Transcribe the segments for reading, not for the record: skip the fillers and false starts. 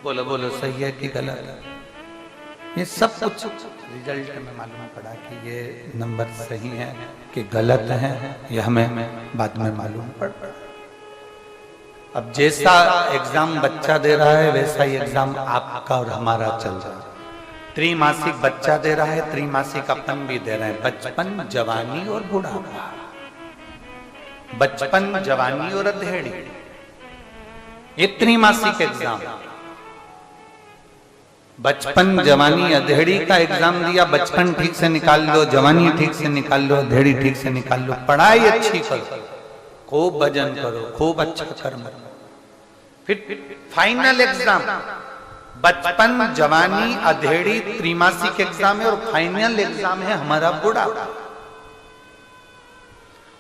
बोलो बोलो सही है कि गलत है? ये सब कुछ रिजल्ट में मालूम पड़ा कि ये नंबर सही है कि गलत है, ये हमें बाद में मालूम पड़ा। अब जैसा एग्जाम बच्चा दे रहा है वैसा ही एग्जाम आपका और हमारा चल रहा है। त्रिमासिक बच्चा दे रहा है, त्रिमासिक अपन भी दे रहे हैं। बचपन, जवानी और बुढ़ापा, बचपन, जवानी और अधेड़ी, ये त्रिमासिक एग्जाम। बचपन, जवानी, अधेड़ी का एग्जाम दिया, बचपन ठीक से निकाल लो, जवानी ठीक से निकाल लो, अधेड़ी ठीक से निकाल लो, पढ़ाई अच्छी करो, खूब भजन करो, खूब अच्छा कर्म करो। फिर फाइनल एग्जाम, बचपन, जवानी, अधेड़ी, त्रिमासिक एग्जाम है और फाइनल एग्जाम है हमारा बुढ़ापा।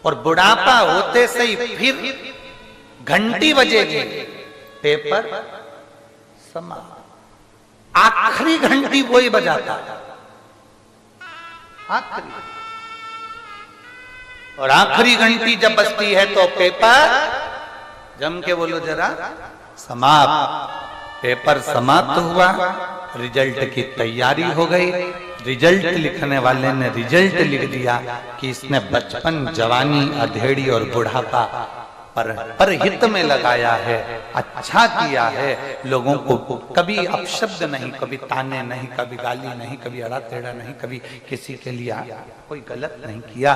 और बुढ़ापा होते सही फिर घंटी बजेगी, पेपर समाप्त। आखिरी घंटी वही बजाता है, आखिरी। और आखिरी घंटी जब बजती है तो पेपर, जम के बोलो जरा, समाप्त। पेपर समाप्त हुआ, रिजल्ट की तैयारी हो गई। रिजल्ट लिखने वाले ने रिजल्ट लिख दिया कि इसने बचपन, जवानी, अधेड़ी और बुढ़ापा पर हित में लगाया है, अच्छा किया है, लोगों को कभी अपशब्द नहीं, कभी ताने नहीं, कभी गाली नहीं, कभी अड़ा टेढ़ा नहीं, कभी किसी के लिए कोई गलत नहीं किया।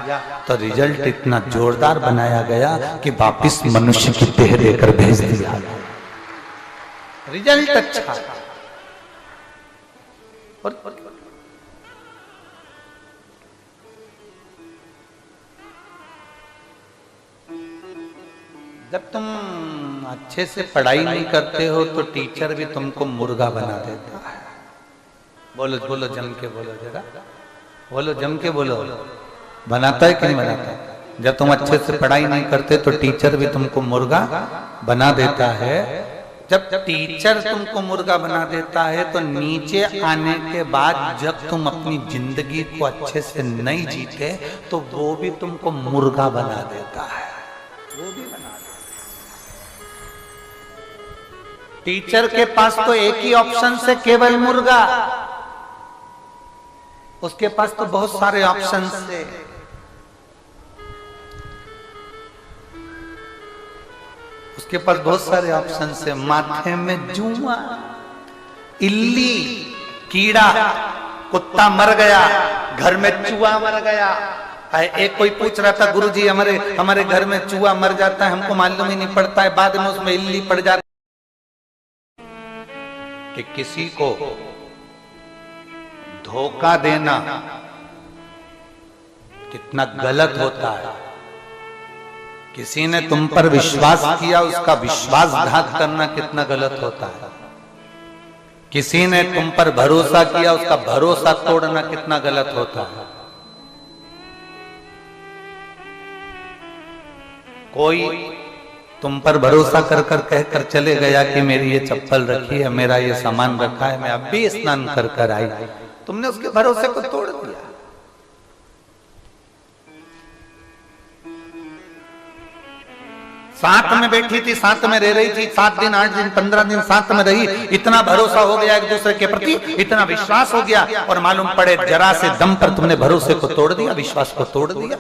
तो रिजल्ट इतना जोरदार बनाया गया कि वापिस मनुष्य की देह देकर भेज दिया। रिजल्ट अच्छा। और जब तुम अच्छे से पढ़ाई नहीं करते हो तो टीचर भी तुमको मुर्गा बना देता है। बोलो बोलो जम के बोलो जरा, बोलो जम के बोलो, बनाता है कि नहीं बनाता? जब तुम अच्छे से पढ़ाई नहीं करते तो टीचर भी तुमको मुर्गा बना देता है। जब टीचर तुमको मुर्गा बना देता है तो नीचे आने के बाद जब तुम अपनी जिंदगी को अच्छे से नहीं जीते तो वो भी तुमको मुर्गा बना देता है, वो भी बना। टीचर के पास तो एक ही ऑप्शन से केवल मुर्गा, उसके पास तो बहुत सारे ऑप्शन से। उसके पास बहुत सारे ऑप्शन से। माथे में जुआ, इल्ली, कीड़ा, कुत्ता मर गया, घर में चूहा मर गया। एक कोई पूछ रहा था, गुरुजी हमारे घर में चूहा मर जाता है, हमको मालूम ही नहीं पड़ता है, बाद में उसमें इल्ली पड़ जाती। कि किसी को धोखा देना कितना गलत होता है। किसी ने तुम पर विश्वास किया, उसका विश्वासघात करना कितना गलत होता है। किसी ने तुम पर भरोसा किया, उसका भरोसा तोड़ना कितना गलत होता है। कोई तुम पर भरोसा कर कर कहकर चले गया कि मेरी ये चप्पल रखी है, मेरा ये सामान रखा है, मैं अब भी स्नान कर कर आई, तुमने उसके भरोसे को तोड़ दिया। साथ में बैठी थी, साथ में रह रही थी, 7 दिन 8 दिन 15 दिन साथ में रही, इतना भरोसा हो गया एक दूसरे के प्रति, इतना विश्वास हो गया, और मालूम पड़े जरा से दम पर तुमने भरोसे को तोड़ दिया, विश्वास को तोड़ दिया।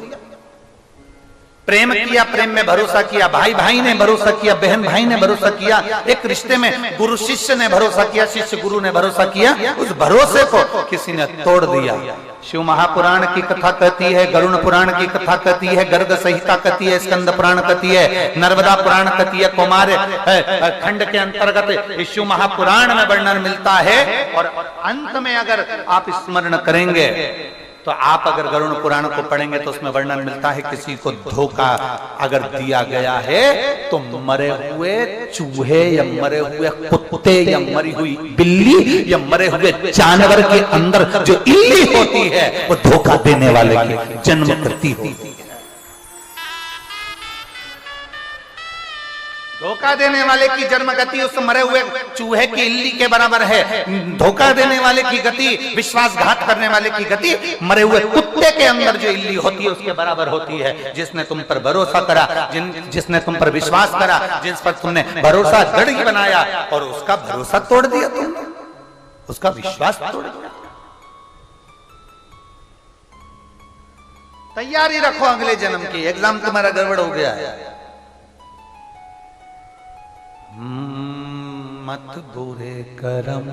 प्रेम किया, प्रेम में भरोसा किया, भाई भाई ने भरोसा किया, बहन भाई ने भरोसा किया, एक रिश्ते में गुरु शिष्य ने भरोसा किया, शिष्य गुरु ने भरोसा किया, उस भरोसे को किसी ने तोड़ दिया। शिव महापुराण की कथा कहती है, गरुण पुराण की कथा कहती है, गर्ग संहिता कहती है, स्कंद पुराण कहती है, नर्मदा पुराण कहती है, कुमार खंड के अंतर्गत शिव महापुराण में वर्णन मिलता है। और अंत में अगर आप स्मरण करेंगे तो आप अगर गरुण पुराण को पढ़ेंगे तो उसमें वर्णन मिलता है, किसी को धोखा अगर दिया गया है तो मरे हुए चूहे या मरे हुए कुत्ते या मरी हुई बिल्ली या मरे हुए जानवर के अंदर जो इल्ली होती है वो धोखा देने वाले की जन्म करती होती है। धोखा देने वाले की जन्म गति उस मरे हुए चूहे की इल्ली के बराबर है। धोखा देने वाले की गति, विश्वासघात करने वाले की गति मरे हुए कुत्ते के अंदर जो इल्ली होती है उसके बराबर होती है। जिसने तुम पर भरोसा करा, जिसने तुम पर विश्वास करा, जिस पर तुमने भरोसा दृढ़ बनाया और उसका भरोसा तोड़ दिया, तुमने उसका विश्वास तोड़ दिया। तैयारी रखो अगले जन्म की, एग्जाम तुम्हारा गड़बड़ हो गया है। मत बुरे कर्म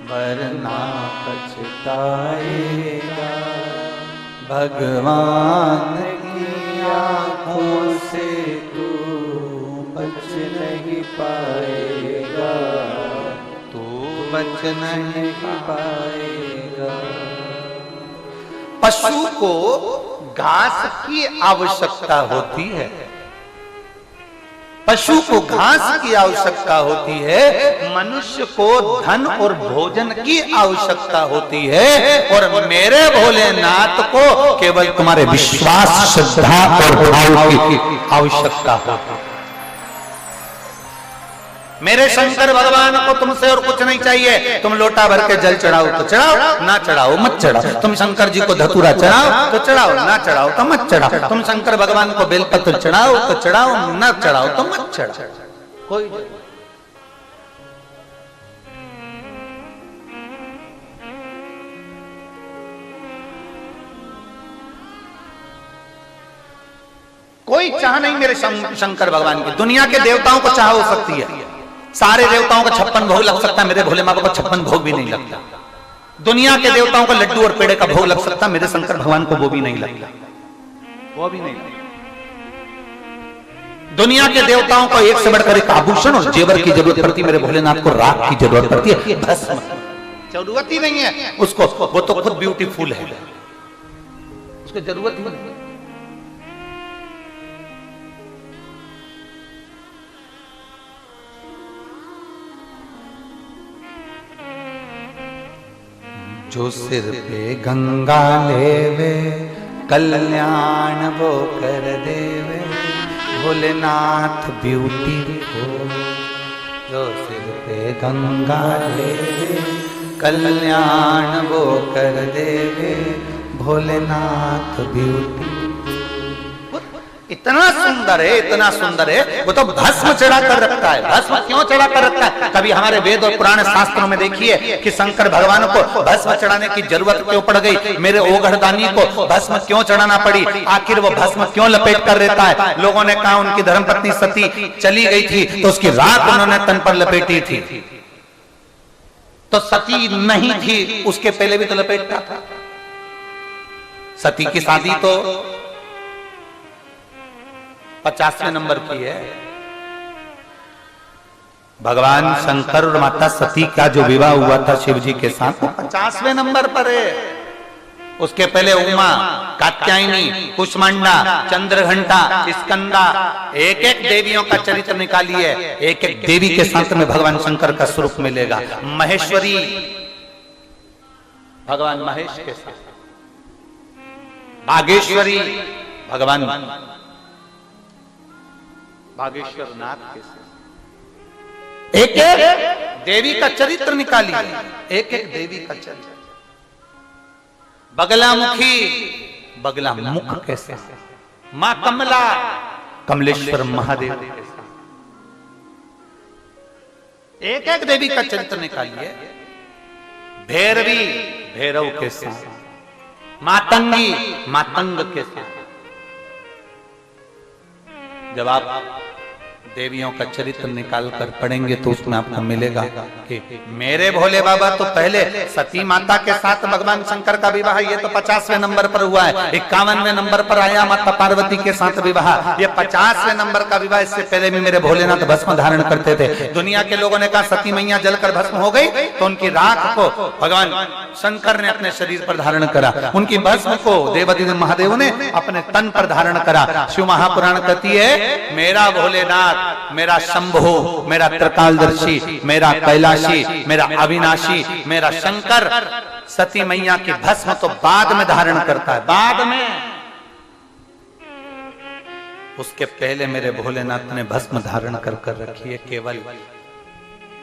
वरना पछताएगा, भगवान की आंखों से तू बच नहीं पाएगा, तू बच नहीं पाएगा। पशु को घास की आवश्यकता होती है, पशु को घास की आवश्यकता होती है, मनुष्य को धन और भोजन की आवश्यकता होती है, और मेरे भोलेनाथ को केवल तुम्हारे विश्वास, श्रद्धा और भाव की आवश्यकता होती है। मेरे शंकर भगवान को तुमसे और कुछ नहीं चाहिए। तुम लोटा भर के जल चढ़ाओ तो चढ़ाओ, ना चढ़ाओ मत चढ़ाओ। तुम शंकर जी को धतूरा चढ़ाओ तो चढ़ाओ, ना चढ़ाओ तो मत चढ़ाओ। तुम शंकर भगवान को बेलपत्र चढ़ाओ तो चढ़ाओ, ना चढ़ाओ तो मत चढ़ाओ। कोई कोई चाह नहीं मेरे शंकर भगवान की। दुनिया के देवताओं को चाह हो सकती है, सारे देवताओं को 56 भोग लग सकता है, मेरे भोले बाबा को 56 भोग भी नहीं लगता। दुनिया के देवताओं को लड्डू और पेड़े का भोग लग सकता, मेरे शंकर भगवान को वो भी नहीं लगता, वो भी नहीं लगता। दुनिया के देवताओं को एक से बढ़कर एक आभूषण और जेवर की जरूरत पड़ती, मेरे भोलेनाथ को राख की जरूरत पड़ती है, भस्म जरूरत ही नहीं है उसको। वो तो खुद ब्यूटीफुल है, उसको जरूरत ही नहीं। जो सिर पे गंगा लेवे कल्याण वो कर देवे, भोलेनाथ ब्यूटी हो। जो सिर पे गंगा लेवे कल्याण वो कर देवे, भोलेनाथ ब्यूटी। इतना सुंदर है, इतना सुंदर है। वो तो भस्म चढ़ा कर रखता है। भस्म क्यों चढ़ा कर रखता है? कभी हमारे वेद और पुराने शास्त्रों में देखिए कि शंकर भगवान को भस्म चढ़ाने की जरूरत क्यों पड़ गई, मेरे ओघड़दानी को भस्म क्यों चढ़ाना पड़ी, आखिर वो भस्म क्यों लपेट कर रहता है? लोगों ने कहा उनकी धर्मपत्नी सती चली गई थी तो उसकी राख उन्होंने तन पर लपेटी थी। तो सती नहीं थी उसके पहले भी तो लपेटता था। सती की शादी तो 50वें नंबर की है। भगवान शंकर और माता सती का जो विवाह हुआ था शिव जी के साथ 50वें नंबर पर है। उसके पहले उमा, कात्यायनी, कुष्मांडा, चंद्रघंटा, स्कंदा, एक एक देवियों का चरित्र निकालिए। एक एक देवी के साथ में भगवान शंकर का स्वरूप मिलेगा। महेश्वरी भगवान महेश के साथ, बागेश्वरी भगवान बागेश्वर नाथ के साथ। एक एक देवी का चरित्र निकालिए, एक एक देवी का चरित्र। बगलामुखी, बगला मुख कैसे, मां कमला, कमलेश्वर महादेव के साथ। एक एक देवी का चरित्र निकालिए। भैरवी, भैरव के साथ। मातंगी, मातंग के साथ। जब आप देवियों का चरित्र निकाल कर पढ़ेंगे तो उसमें आपको मिलेगा कि मेरे भोले बाबा तो पहले सती माता के साथ भगवान शंकर का विवाह, ये तो 50वें नंबर पर हुआ है। 51वें नंबर पर आया माता पार्वती के साथ विवाह, ये 50वें नंबर का विवाह। इससे पहले भी मेरे भोलेनाथ भस्म धारण करते थे। दुनिया के लोगों ने कहा सती मैया जलकर भस्म हो गई तो उनकी राख को भगवान शंकर ने अपने शरीर पर धारण करा, उनकी भस्म को देवाधिदेव महादेव ने अपने तन पर धारण करा। शिव महापुराण कहती है मेरा भोलेनाथ, मेरा शंभो, मेरा त्रिकालदर्शी, मेरा कैलाशी, मेरा अविनाशी, मेरा शंकर सती मैया की भस्म तो बाद में धारण करता है, बाद में। उसके पहले मेरे भोलेनाथ ने भस्म धारण कर कर रखी है, केवल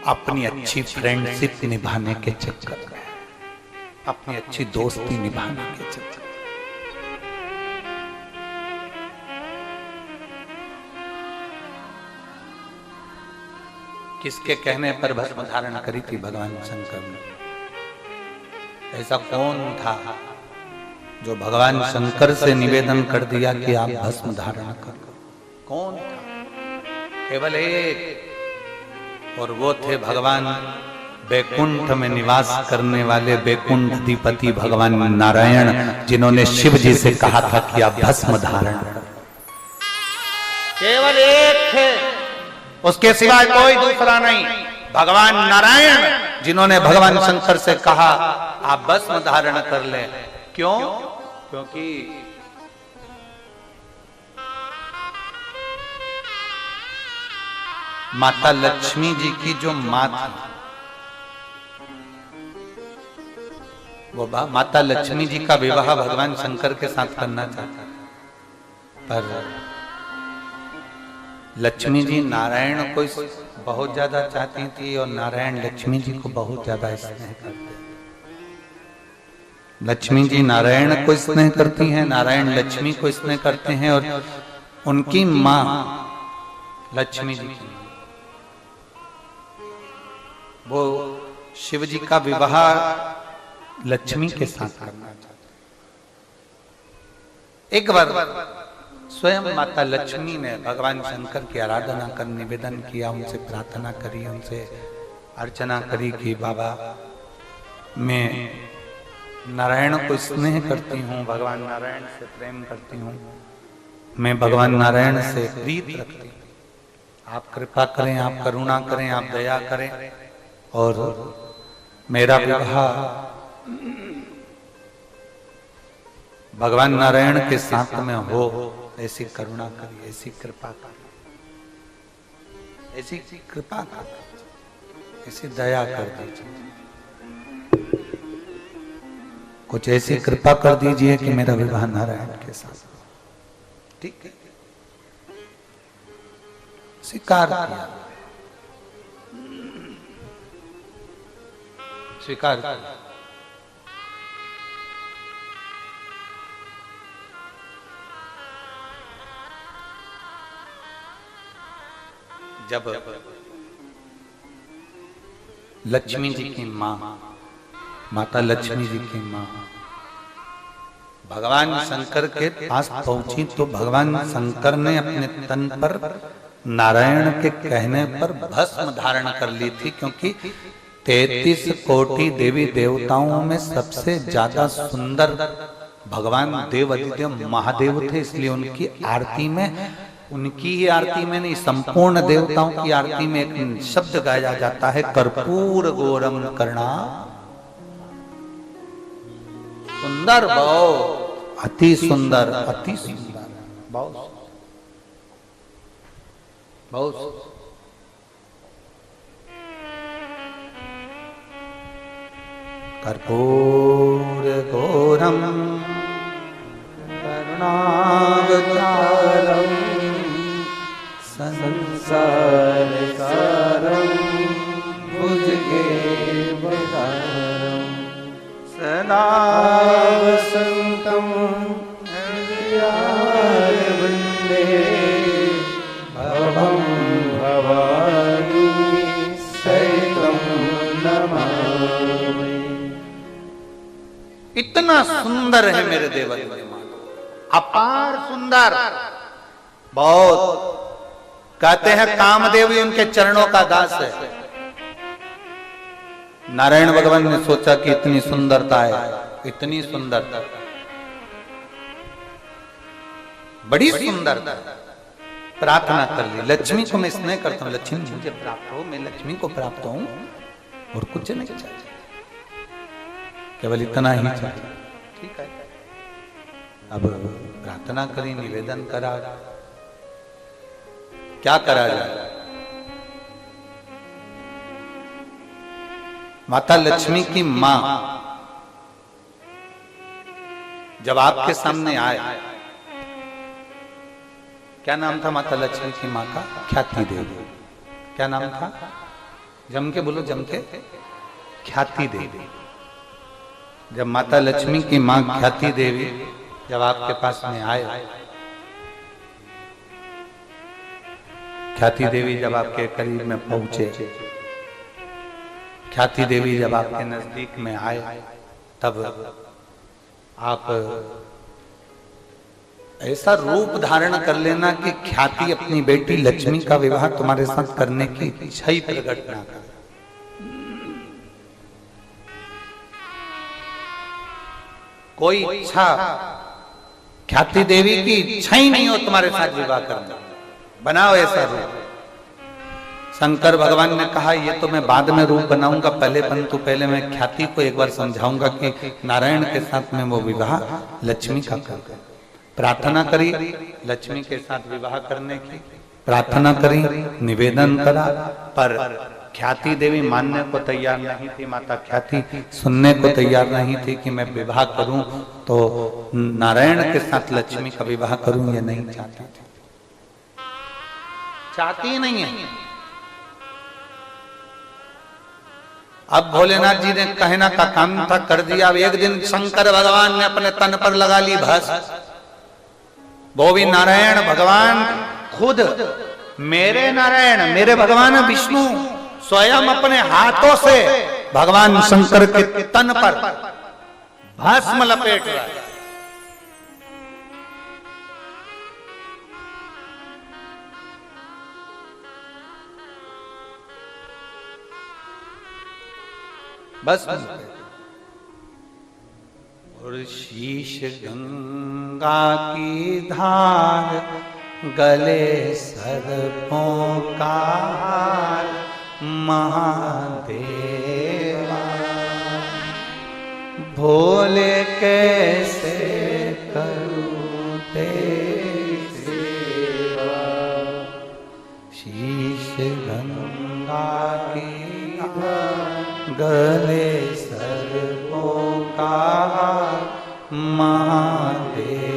अपनी अच्छी फ्रेंडशिप निभाने के चक्कर में, अपनी अच्छी दोस्ती निभाने के चक्कर। किसके कहने पर भस्म धारण करी थी भगवान शंकर ने? ऐसा कौन था जो भगवान शंकर से निवेदन कर दिया कि आप भस्म धारण करो? कौन था? केवल एक, और वो थे भगवान बैकुंठ में निवास करने वाले बैकुंठ अधिपति भगवान नारायण, जिन्होंने शिव जी से कहा था कि आप भस्म धारण करो। केवल एक थे, उसके सिवाय कोई दूसरा नहीं। भगवान नारायण, जिन्होंने भगवान शंकर से कहा आप भस्म धारण कर ले। क्यों? क्योंकि माता लक्ष्मी जी की जो मां थी, वो माता लक्ष्मी जी का विवाह भगवान शंकर के साथ करना चाहता था, पर लक्ष्मी जी नारायण को बहुत ज्यादा चाहती थी और नारायण लक्ष्मी जी को बहुत ज्यादा स्नेह करते। लक्ष्मी जी नारायण को स्नेह करती हैं, नारायण लक्ष्मी को स्नेह करते हैं, और उनकी मां लक्ष्मी जी की, वो शिव जी का विवाह लक्ष्मी के साथ करना चाहते। एक बार स्वयं माता लक्ष्मी ने भगवान शंकर की आराधना कर निवेदन किया, उनसे प्रार्थना करी, उनसे अर्चना करी कि बाबा मैं नारायण को स्नेह करती हूँ, भगवान नारायण से प्रेम करती हूँ, मैं भगवान नारायण से प्रीत रखती हूँ, आप कृपा करें, आप करुणा करें, आप दया करें और मेरा विवाह भगवान नारायण के साथ में हो, ऐसी करुणा करिए, ऐसी कृपा करिए, ऐसी कृपा करिए, ऐसी दया कर दीजिए, कुछ ऐसी कृपा कर दीजिए कि मेरा विवाह नारायण के साथ। ठीक है, स्वीकार किया, स्वीकार किया। जब लक्ष्मी जी की मां, माता लक्ष्मी जी की मां भगवान शंकर के पास पहुंची, तो भगवान शंकर ने अपने तन पर नारायण के कहने पर भस्म धारण कर ली थी, क्योंकि 33 कोटि देवी देवताओं में सबसे ज्यादा सुंदर भगवान देव अधिदेव महादेव थे, इसलिए उनकी आरती में, उनकी ही आरती में नहीं, संपूर्ण देवताओं की आरती में एक शब्द गाया जाता है, कर्पूर गौरम करना सुंदर, बहुत अति सुंदर, अति सुंदर, बहुत बहुत। कर्पूर गौरम करुणावतारम संसार सारम भुजगेन्द्रहारम सदा वसंतम हृदयाय वंदे भवं भवानी सहितं नमामि। इतना सुंदर है मेरे देवल, अपार सुंदर, बहुत। कहते हैं कामदेव ही उनके चरणों का दास है। नारायण भगवान ने सोचा कि इतनी सुंदरता है, इतनी सुंदरता, बड़ी सुंदरता, प्रार्थना कर ली, लक्ष्मी को मैं स्नेह करता हूँ, लक्ष्मी मुझे प्राप्त हो, मैं लक्ष्मी को प्राप्त हूं और कुछ नहीं चाहिए, केवल इतना ही चाहिए। ठीक है, अब प्रार्थना करी, निवेदन करा, क्या करा जाए? माता लक्ष्मी की मां जब आपके सामने आए क्या नाम था माता लक्ष्मी की माँ का? ख्याति देवी। क्या नाम था? जम के बोलो, जम के। ख्याति देवी। जब माता लक्ष्मी की माँ ख्याति देवी जब आपके पास में आए, ख्याति देवी जब आपके करीब में पहुंचे, ख्याति देवी जब आपके नजदीक में आए, तब आप ऐसा रूप धारण कर लेना कि ख्याति अपनी बेटी लक्ष्मी का विवाह तुम्हारे साथ करने की इच्छा ही प्रकट ना करे। कोई इच्छा, ख्याति देवी की इच्छा ही नहीं हो तुम्हारे साथ विवाह करना, बनाओ ऐसा रूप। शंकर भगवान ने कहा ये तो मैं बाद में रूप बनाऊंगा, पहले मैं ख्याति को एक बार समझाऊंगा कि नारायण के साथ में वो विवाह लक्ष्मी का कर। प्रार्थना करी लक्ष्मी के साथ विवाह करने की, प्रार्थना करी, निवेदन करा, पर ख्याति देवी मानने को तैयार नहीं थी। माता ख्याति सुनने को तैयार नहीं थी कि मैं विवाह करूं तो नारायण के साथ लक्ष्मी का विवाह करूं, ये नहीं चाहती थी, चाहती ही नहीं है। अब भोलेनाथ जी ने कहना का काम था कर दिया। अब एक दिन शंकर भगवान ने अपने तन पर लगा ली भस्म। वो भी नारायण भगवान खुद, मेरे नारायण, मेरे भगवान विष्णु स्वयं अपने हाथों से भगवान शंकर के तन पर भस्म लपेट रहा है। बस और शीश गंगा की धार, गले सर्पों का हार, महादेवा भोले कैसे करूं तेरी सेवा। शीश गंगा की गले सर्पों का महादेवा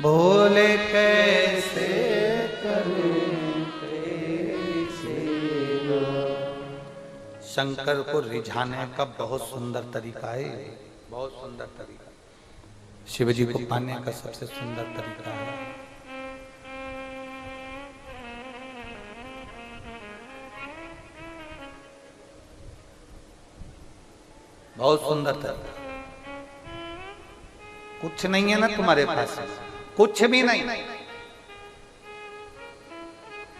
भोले कैसे करूं तेरी सेवा। शंकर को रिझाने का बहुत सुंदर तरीका है, बहुत सुंदर तरीका। शिव जी को पाने का सबसे सुंदर तरीका है बहुत सुंदर तरीका। कुछ नहीं है ना तुम्हारे पास, कुछ भी नहीं,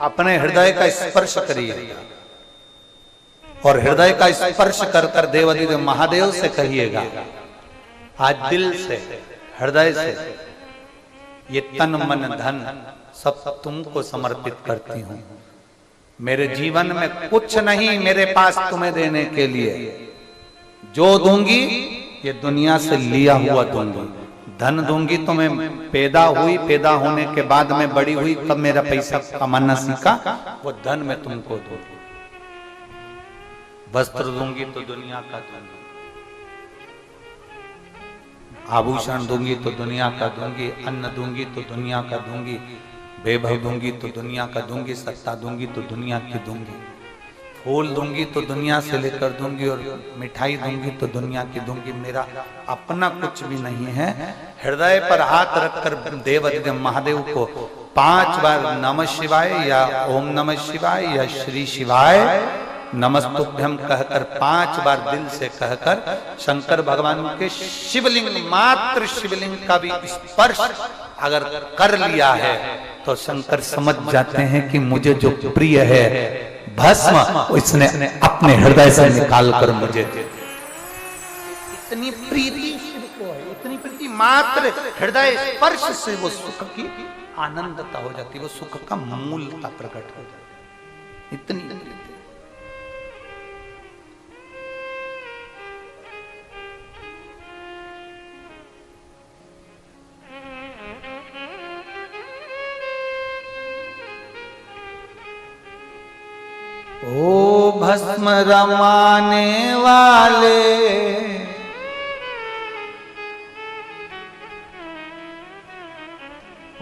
अपने हृदय का स्पर्श करिए और हृदय का स्पर्श कर कर देवाधिदेव महादेव से कहिएगा, आज दिल से, हृदय से, ये तन मन धन सब तुमको समर्पित करती हूं। मेरे जीवन में कुछ नहीं मेरे पास तुम्हें देने के लिए, जो दूंगी ये दुनिया से लिया हुआ दूंगी। धन दूंगी तो मैं पैदा हुई, पैदा होने के बाद में बड़ी हुई, तब मेरा पैसा कमाना सीखा, वो धन मैं तुमको दूंगी। वस्त्र दूंगी तो दुनिया का दूंगी, आभूषण दूंगी तो दुनिया का दूंगी, अन्न दूंगी तो दुनिया का दूंगी, वैभव दूंगी तो दुनिया का दूंगी, सत्ता दूंगी तो दुनिया की दूंगी, फूल दूंगी तो दुनिया से लेकर दूंगी, और मिठाई दूंगी तो दुनिया की दूंगी। मेरा अपना कुछ भी नहीं है। हृदय पर हाथ रखकर देवाधिदेव महादेव को 5 बार नमः शिवाय या ओम नमः शिवाय या श्री शिवाय नमस्तुभ्यम कहकर 5 बार दिल से कहकर शंकर भगवान के शिवलिंग, मात्र शिवलिंग का भी स्पर्श अगर कर लिया है तो शंकर समझ जाते हैं कि मुझे जो प्रिय है भस्म, इसने अपने हृदय से निकाल कर मुझे दे। इतनी प्रीति शिव को है, इतनी प्रीति, मात्र हृदय स्पर्श से वो सुख की आनंदता हो जाती है, वो सुख का मूलता प्रकट हो जाती है। इतनी ओ भस्म रमाने वाले,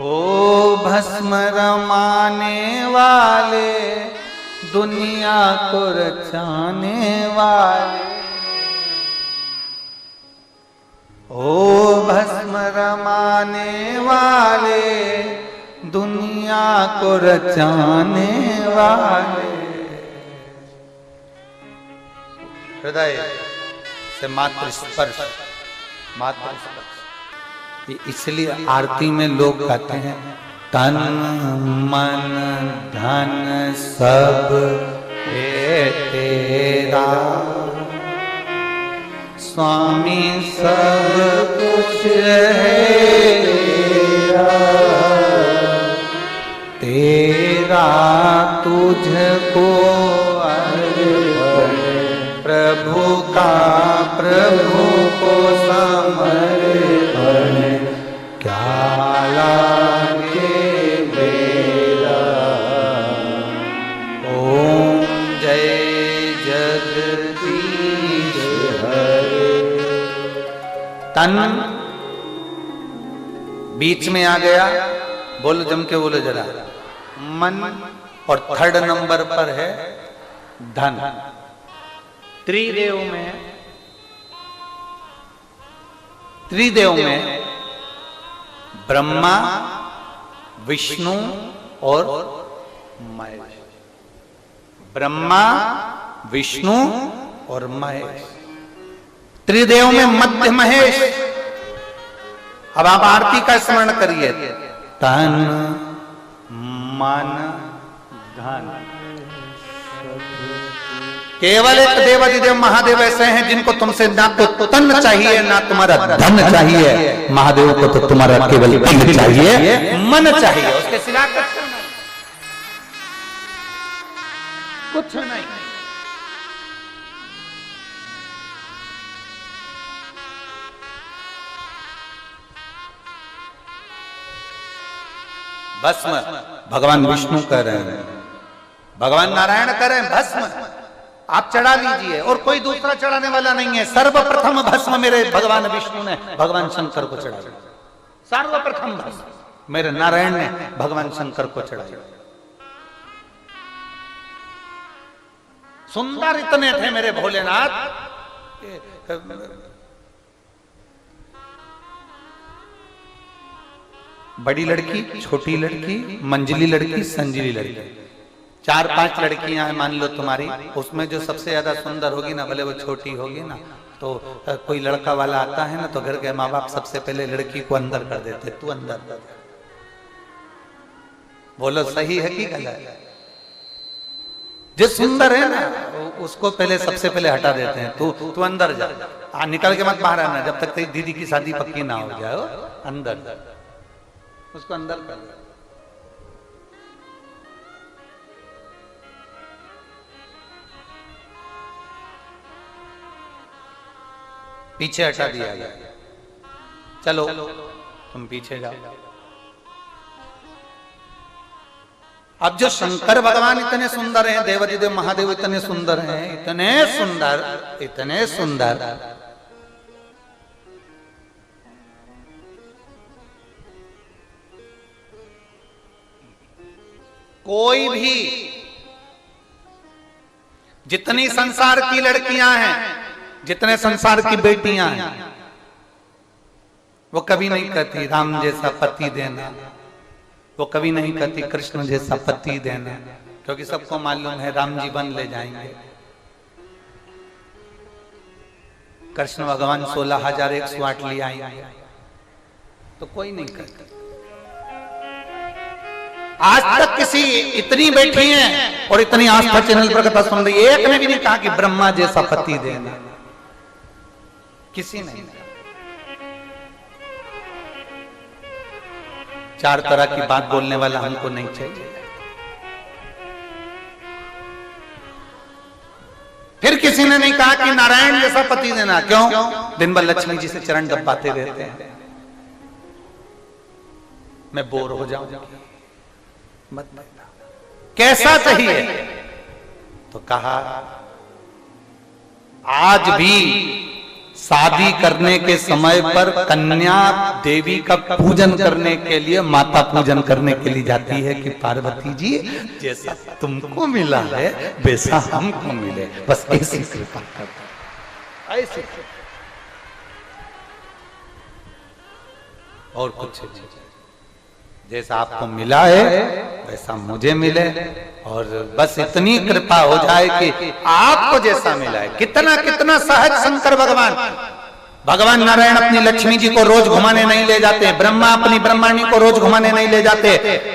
ओ भस्म रमाने वाले, दुनिया को रचाने वाले, ओ भस्म रमाने वाले, दुनिया को रचाने वाले। हृदय से मात्र स्पर्श, मात्र स्पर्श। इसलिए आरती में लोग कहते हैं तन मन धन सब है तेरा, स्वामी सब कुछ है तेरा, तेरा तुझको अर्पण, प्रभु का प्रभु को समर्पण, क्या लागे मेरा। ओम जय जगदीश हरे। तन बीच में आ गया, बोलो जम के बोलो जरा। मन और थर्ड नंबर पर है धन। त्रिदेव में ब्रह्मा, विष्णु और महेश। ब्रह्मा, विष्णु और महेश, त्रिदेव में मध्य महेश। अब आप आरती का स्मरण करिए। तन मन धन। केवल एक देवाधिदेव महादेव ऐसे हैं जिनको तुमसे ना तो तन चाहिए ना तुम्हारा धन चाहिए। महादेव को तो तुम्हारा केवल तन चाहिए, मन चाहिए, उसके सिवा कुछ नहीं। भस्म भगवान विष्णु कह रहे हैं, भगवान नारायण कह रहे हैं भस्म आप चढ़ा लीजिए, और कोई दूसरा चढ़ाने वाला नहीं है। सर्वप्रथम भस्म मेरे भगवान विष्णु ने भगवान शंकर को चढ़ाया। सर्वप्रथम भस्म मेरे नारायण ने भगवान शंकर को चढ़ाया। सुंदर इतने थे मेरे भोलेनाथ। बड़ी लड़की, छोटी लड़की, मंजली लड़की, संजली लड़की, 4-5 लड़कियां हैं मान लो तुम्हारी। उसमें जो सबसे ज्यादा सुंदर होगी ना, भले वो छोटी होगी ना, तो कोई लड़का वाला आता है ना तो घर के माँ बाप सबसे पहले लड़की को अंदर कर देते, तू अंदर। बोलो सही है कि गलत? जो सुंदर है ना उसको पहले सबसे पहले हटा देते हैं, तू अंदर जा, निकल के मत बाहर आना जब तक तेरी दीदी की शादी पक्की ना हो जाए। अंदर उसको अंदर कर दे। पीछे हटा दिया गया। चलो तुम पीछे जाओ। अब जो शंकर भगवान इतने सुंदर हैं, देवाधिदेव महादेव इतने सुंदर हैं, इतने सुंदर, इतने सुंदर, कोई भी जितनी संसार की लड़कियां हैं, जितने संसार की बेटियां हैं, वो कभी नहीं कहती राम जैसा पति देना, वो कभी नहीं कहती कृष्ण जैसा पति देना, क्योंकि सबको मालूम है राम जी वन ले जाएंगे। कृष्ण भगवान 16,108 ले आएंगे, तो कोई नहीं कहता। आज तक किसी इतनी बैठी हैं और इतनी आस्था चैनल पर कथा सुन रही, एक ने भी नहीं कहा कि ब्रह्मा जैसा पति देना, किसी नहीं। 4 तरह की बात बोलने वाला हमको नहीं चाहिए। फिर किसी ने नहीं कहा कि नारायण जैसा पति देना। क्यों? दिन भर लक्ष्मी जी से चरण दबाते रहते हैं, मैं बोर हो जाऊंगा, मत देना। कैसा चाहिए? तो कहा आज भी शादी करने के समय पर कन्या देवी का पूजन करने के लिए, माता पूजन करने के लिए जाती है कि पार्वती जी जैसा तुमको मिला है वैसा हमको मिले, बस ऐसी कृपा कर, ऐसी और कुछ नहीं। जैसा आपको मिला है वैसा मुझे मिले, और बस इतनी कृपा हो जाए कि आपको जैसा मिला है। कितना कितना सहज शंकर भगवान नारायण अपनी लक्ष्मी जी को रोज घुमाने नहीं ले जाते, ब्रह्मा अपनी ब्रह्माणी को रोज घुमाने नहीं ले जाते,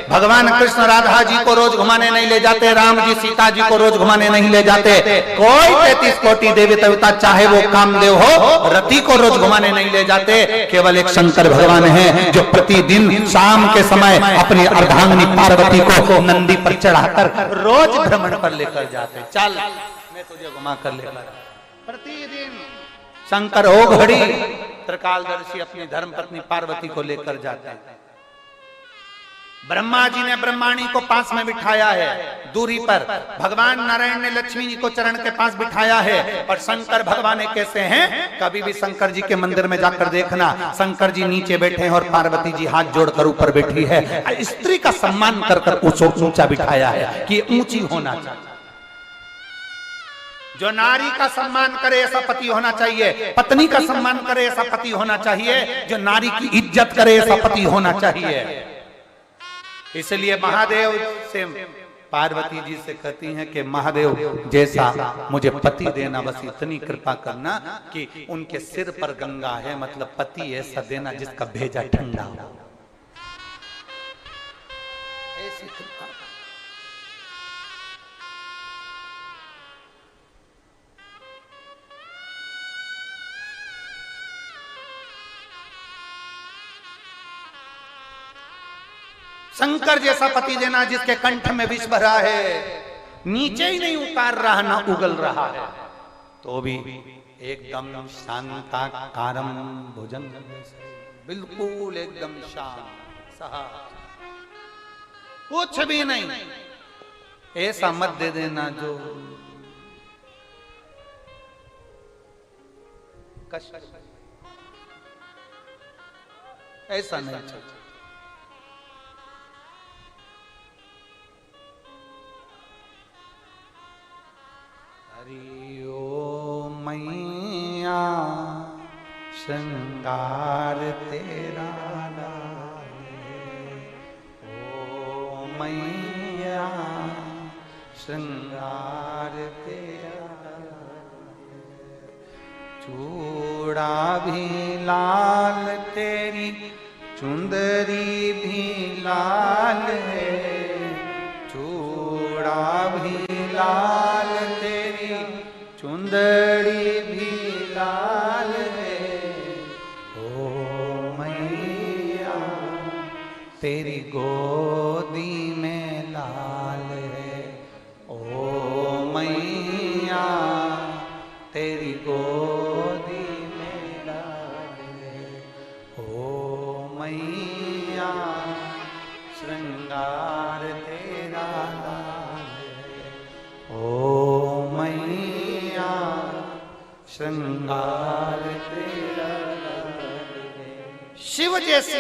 भगवान कृष्ण राधा जी को रोज घुमाने नहीं ले जाते, राम जी सीता जी को रोज घुमाने नहीं ले जाते। कोई 33 कोटि देवी देवता चाहे वो कामदेव हो, रति को रोज घुमाने नहीं ले जाते। केवल एक शंकर भगवान है जो प्रतिदिन शाम के समय अपनी अर्धांगिनी पार्वती को नंदी पर चढ़ाकर रोज भ्रमण पर लेकर जाते। चल मैं तुझे घुमा कर लेकर, प्रतिदिन शंकर हो घड़ी त्रिकालदर्शी अपनी धर्म पत्नी पार्वती को लेकर जाते हैं। ब्रह्मा जी ने ब्रह्माणी को पास में बिठाया है दूरी पर, भगवान नारायण ने लक्ष्मी जी को चरण के पास बिठाया है। और शंकर भगवान कैसे हैं, कभी भी शंकर जी के मंदिर में जाकर देखना, शंकर जी नीचे बैठे हैं और पार्वती जी हाथ जोड़कर ऊपर बैठी है। स्त्री का सम्मान कर कर ऊंचा बिठाया है कि ऊंची होना चाहिए। जो नारी का सम्मान करे ऐसा पति होना चाहिए, पत्नी का सम्मान करे ऐसा पति होना चाहिए, जो नारी की इज्जत करे ऐसा पति होना चाहिए। इसलिए महादेव से पार्वती जी से कहती हैं कि महादेव जैसा मुझे पति देना, बस इतनी कृपा करना कि उनके सिर पर गंगा है, मतलब पति ऐसा देना जिसका भेजा ठंडा हो। ऐसी कृपा शंकर जैसा पति देना जिसके कंठ में विष भरा है, नीचे ही नहीं उतार रहा ना उगल रहा है, तो भी एकदम शांताकारम भुजंग, बिल्कुल एकदम शांत सहज, कुछ भी नहीं। ऐसा मत दे देना जो कष्ट, ऐसा नहीं चाहिए। हरि ओम मैया श्रृंगार तेरा लाए, ओ मैया श्रृंगार तेरा लाए, चूड़ा भी लाल तेरी चुंदरी भी लाल है, चूड़ा भी लाल तेरी चुंदड़ी भी लाल है, ओ मैया तेरी गोदी में लाल है, ओ मैया तेरी गोदी में लाल है, ओ मैया श्रृंगार तेरा लाल है, ओ मैया श्रृंगार तेरा लाल है। शिव जैसे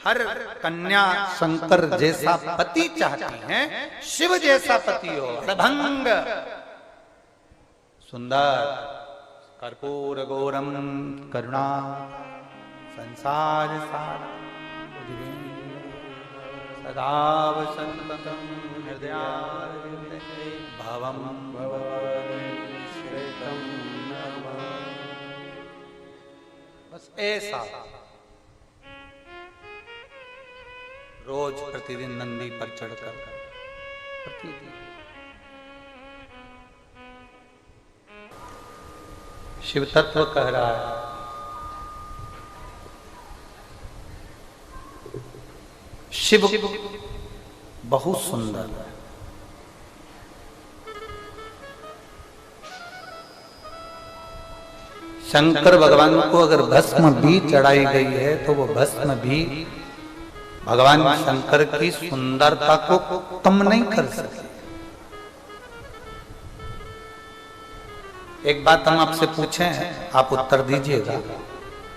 हर कन्या शंकर जैसा पति चाहती हैं, शिव जैसा पति हो, प्रभंग सुंदर, कर्पूर गौरम करुणा संसार सार सदा वसंतम हृदयारविंदे भवम श्रेतम नमः। बस ऐसा रोज प्रतिदिन नंदी पर चढ़कर प्रतिदिन शिव तत्व कह रहा है। शिव बहुत सुंदर है, शंकर भगवान को अगर भस्म भी चढ़ाई गई है तो वो भस्म भी भगवान शंकर की सुंदरता को कम नहीं कर सकती। एक बात हम आपसे पूछें, आप उत्तर दीजिएगा।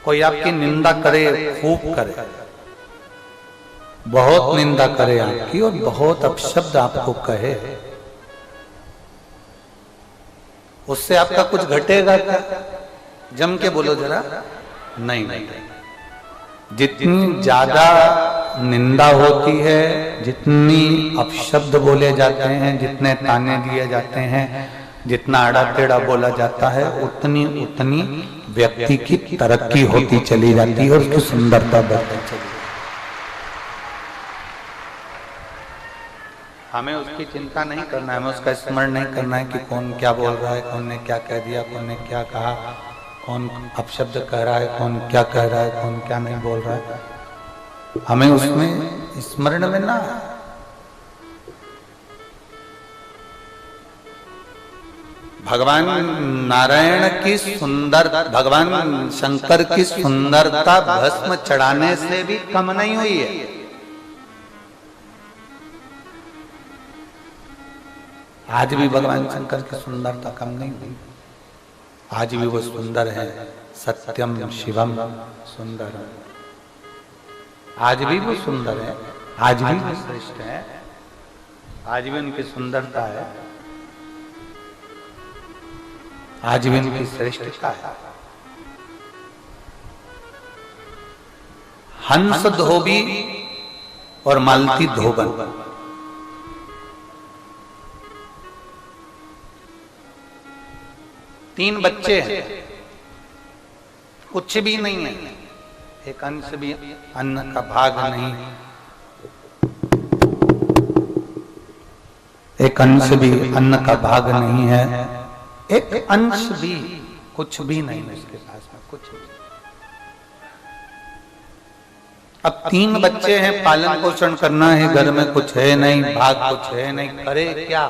कोई आपकी निंदा करे, खूब करे, बहुत निंदा करे आपकी और बहुत अपशब्द आपको कहे, उससे आपका कुछ घटेगा क्या? जम के बोलो जरा। नहीं नहीं, जितनी ज्यादा निंदा होती है, जितनी अपशब्द बोले जाते हैं, जितने ताने दिए जाते हैं, जितना आड़ा टेढ़ा बोला जाता है, उतनी उतनी व्यक्ति की तरक्की होती चली जाती है और उसकी सुंदरता बढ़ती चली जाती है। हमें उसकी चिंता नहीं करना है, हमें उसका स्मरण नहीं करना है कि कौन क्या बोल रहा है, कौन ने क्या कह दिया, कौन ने क्या कहा, कौन अपशब्द कह रहा है, कौन क्या कह रहा है, कौन क्या नहीं बोल रहा है। हमें उसमें स्मरण में ना, भगवान नारायण की सुंदर, भगवान शंकर की सुंदरता भस्म चढ़ाने से भी कम नहीं हुई है। आज भी भगवान शंकर की सुंदरता कम नहीं हुई, आज भी वो सुंदर है। सत्यम शिवम सुंदर, आज भी वो सुंदर है, आज भी वो श्रेष्ठ है, आज भी उनकी सुंदरता है, आज भी उनकी श्रेष्ठता है। हंस धोबी और मालती धोबन, तीन बच्चे हैं, कुछ भी नहीं है, एक अंश भी अन्न का भाग नहीं, एक अंश भी अन्न का भाग नहीं है, एक अंश भी कुछ भी नहीं है इसके पास में, कुछ भी। अब तीन बच्चे हैं, पालन पोषण करना है, घर में कुछ है नहीं, भाग कुछ है नहीं, करे क्या?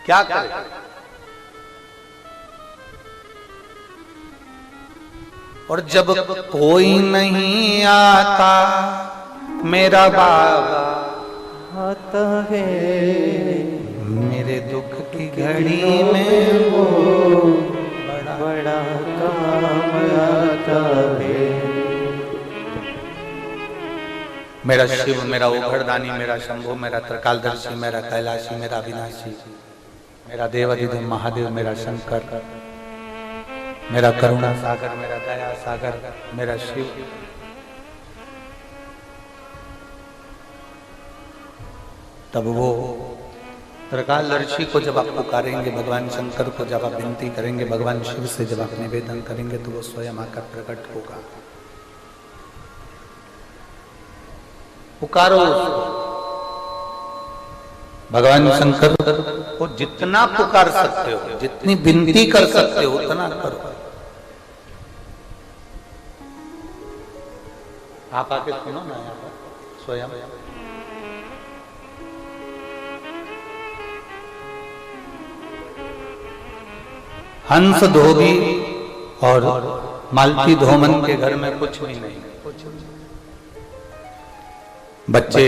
क्या करे? और जब कोई नहीं आता, मेरा बाबा आता है, मेरे दुख की घड़ी में वो बड़ा बड़ा काम आता है। मेरा शिव, मेरा उघड़दानी, मेरा शंभु, मेरा त्रिकालदर्शी, मेरा कैलाशी, मेरा अविनाशी, मेरा देवाधिदेव महादेव, मेरा शंकर, मेरा करुणा सागर, मेरा दया सागर, मेरा शिव। तब वो त्रिकालदर्शी को जब आप पुकारेंगे, भगवान शंकर को जब आप विनती करेंगे, भगवान शिव से जब आप निवेदन करेंगे, तो वो स्वयं आकर प्रकट होगा। पुकारो भगवान शंकर को, जितना पुकार सकते हो, जितनी विनती कर सकते हो, उतना करो। आप आके सुनो ना यहाँ पर स्वयं। हंस धोबी और मालती धोमन के घर में कुछ भी नहीं, बच्चे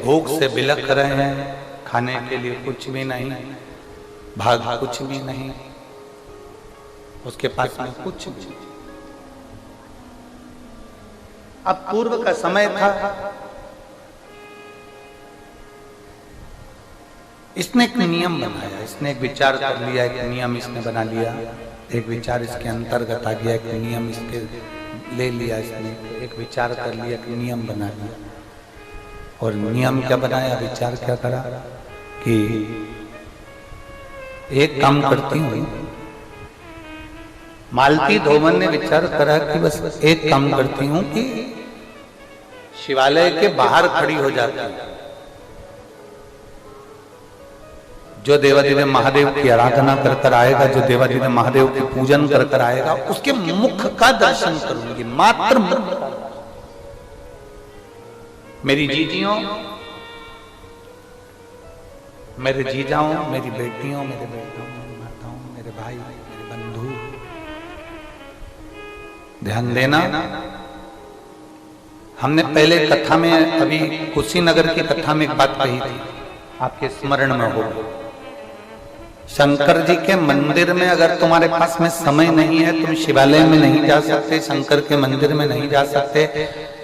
भूख से बिलख रहे हैं, खाने के लिए कुछ भी नहीं, भाग कुछ भी नहीं, उसके पास में कुछ भी। अब पूर्व का समय था, इसने एक नियम बनाया, इसने एक विचार कर लिया, एक नियम इसने बना लिया, एक विचार इसके अंतर्गत आ गया, एक नियम इसके ले लिया, इसने एक विचार कर लिया, एक नियम बना लिया। और नियम क्या बनाया, विचार क्या करा कि एक काम करती हूँ। मालती धोमन ने विचार करा कि बस एक काम करती हूँ कि शिवालय के बाहर खड़ी हो जाती हूँ, जो देवाधिदेव महादेव की आराधना कर कर आएगा, जो देवाधिदेव महादेव के पूजन कर कर आएगा, उसके मुख का दर्शन करूंगी, मात्र मुख का। मेरी जीजियों, मेरे जीजाओं, मेरी बेटियों, मेरे बेटों, मेरी माताओं, मेरे भाई, मेरे बंधु, ध्यान देना। हमने पहले कथा में, अभी कुशीनगर की कथा में एक बात कही थी, आपके स्मरण में हो। शंकर जी के मंदिर में अगर तुम्हारे पास में समय नहीं है, तुम शिवालय में नहीं जा सकते, शंकर के मंदिर में नहीं जा सकते,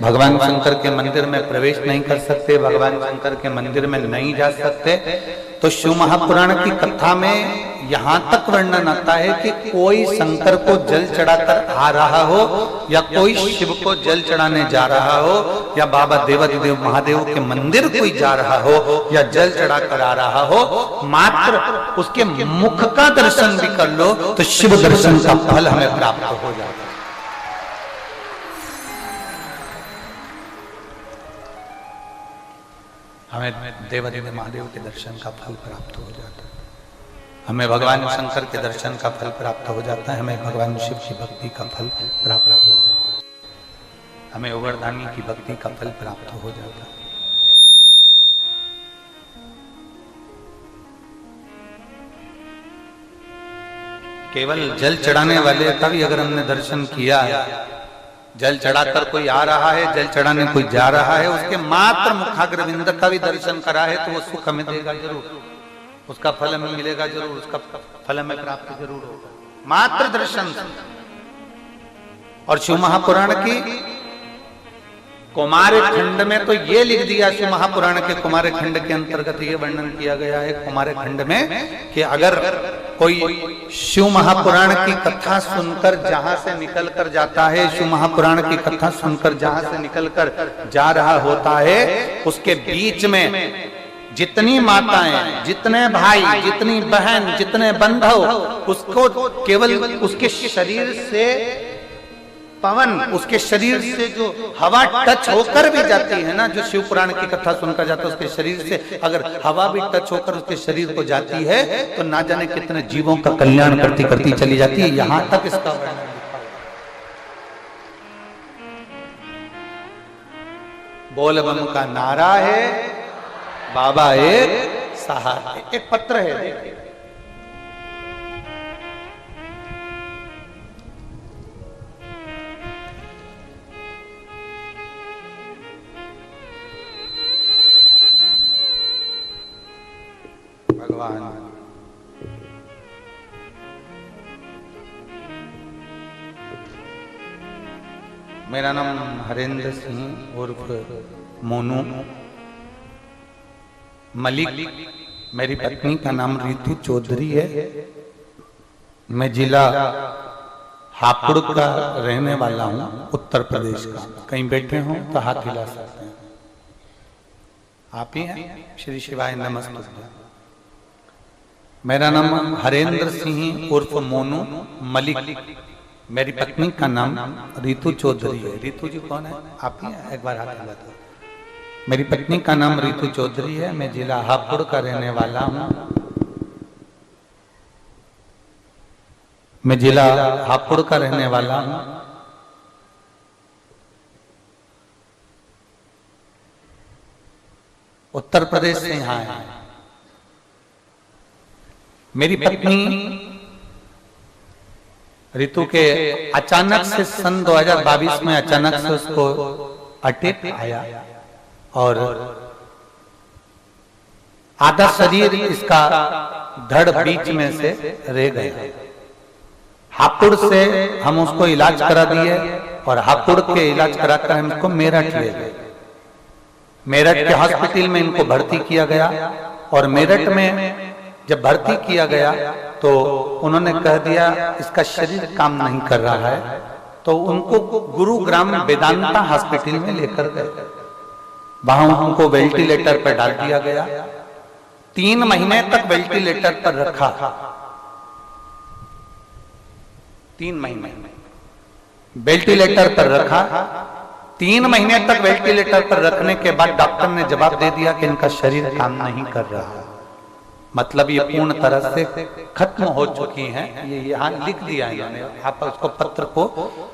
भगवान शंकर के मंदिर में प्रवेश नहीं कर सकते, भगवान शंकर के मंदिर में नहीं जा सकते, तो शिव महापुराण की कथा में यहाँ तक वर्णन आता है कि कोई शंकर को जल चढ़ाकर आ रहा हो या कोई शिव को जल चढ़ाने जा रहा हो या बाबा देवाधिदेव महादेव के मंदिर कोई जा रहा हो या जल चढ़ाकर आ रहा हो, मात्र उसके मुख का दर्शन भी कर लो तो शिव दर्शन का फल हमें प्राप्त हो जाता है। हमें देवाधिदेव महादेव के दर्शन का फल प्राप्त हो जाता है, हमें भगवान शंकर के दर्शन का फल प्राप्त हो जाता है, हमें भगवान शिव की भक्ति का फल प्राप्त हो जाता है, हमें उगरदानी की भक्ति का फल प्राप्त हो जाता है। केवल जल चढ़ाने वाले का भी अगर हमने दर्शन किया है, जल चढ़ाकर कोई आ रहा है, जल चढ़ाने कोई जा रहा है, उसके मात्र मुखाग्रविंद का भी दर्शन करा है तो वो सुख हमें देगा जरूर, उसका फल हमें मिलेगा जरूर, उसका फल हमें प्राप्त जरूर होगा, मात्र दर्शन। और शिव महापुराण की कुमार खंड में तो ये लिख दिया, शिव महापुराण के कुमार खंड के अंतर्गत ये वर्णन किया गया है कुमार खंड में कि अगर कोई शिव महापुराण की कथा सुनकर जहां से निकल कर जाता है, शिव महापुराण की कथा सुनकर जहां से निकल कर जा रहा होता है, उसके बीच में जितनी माताएं, जितने भाई, जितनी बहन, जितने बंधु, उसको केवल उसके शरीर से पवन, उसके शरीर से जो हवा टच होकर भी जाती है ना, जो शिव पुराण की कथा सुनकर जाता है उसके शरीर से अगर हवा भी टच होकर उसके शरीर को जाती है तो ना जाने कितने जीवों का कल्याण करती करती चली जाती है। यहां तक इसका वर्णन बोल बम का नारा है, बाबा एक सहारा। एक पत्र है, देखिए भगवान। मेरा नाम हरेंद्र सिंह उर्फ मोनू मलिक, मेरी पत्नी का नाम रितु चौधरी है, मैं जिला हापुड़ का रहने वाला हूँ, उत्तर प्रदेश का। कहीं बैठे हो तो हाथ हिला सकते हैं, आप ही हैं। श्री शिवाय नमस्ते। मेरा नाम हरेंद्र सिंह उर्फ मोनू मलिक, मेरी पत्नी का नाम रितु चौधरी है। रितु जी कौन है? आप ही हैं, एक बार हाथ हिला दो। मेरी पत्नी का नाम रितु चौधरी है, मैं जिला हापुड़ का रहने वाला हूँ, मैं जिला हापुड़ का रहने वाला हूँ। उत्तर प्रदेश से यहाँ है। मेरी पत्नी रितु के अचानक से सन 2022 में अचानक से उसको अटैक आया और आधा शरीर इसका धड़ बीच में से रह गया। हापुड़ से हम उसको इलाज करा दिए और हापुड़ के इलाज कराकर हम इसको मेरठ ले गए। मेरठ के हॉस्पिटल में इनको भर्ती किया गया और मेरठ में जब भर्ती किया गया तो उन्होंने कह दिया इसका शरीर काम नहीं कर रहा है, तो उनको गुरुग्राम वेदांता हॉस्पिटल में लेकर गए। वहां उनको वेंटिलेटर पर डाल दिया गया, 3 महीने तक वेंटिलेटर पर रखा। 3 महीने वेंटिलेटर पर रखा। 3 महीने तक वेंटिलेटर पर रखने के बाद डॉक्टर ने जवाब दे दिया कि इनका शरीर काम नहीं कर रहा, मतलब ये पूर्ण तरह से खत्म हो चुकी हैं। ये यहाँ लिख दिया है इन्होंने, आप उसको पत्र को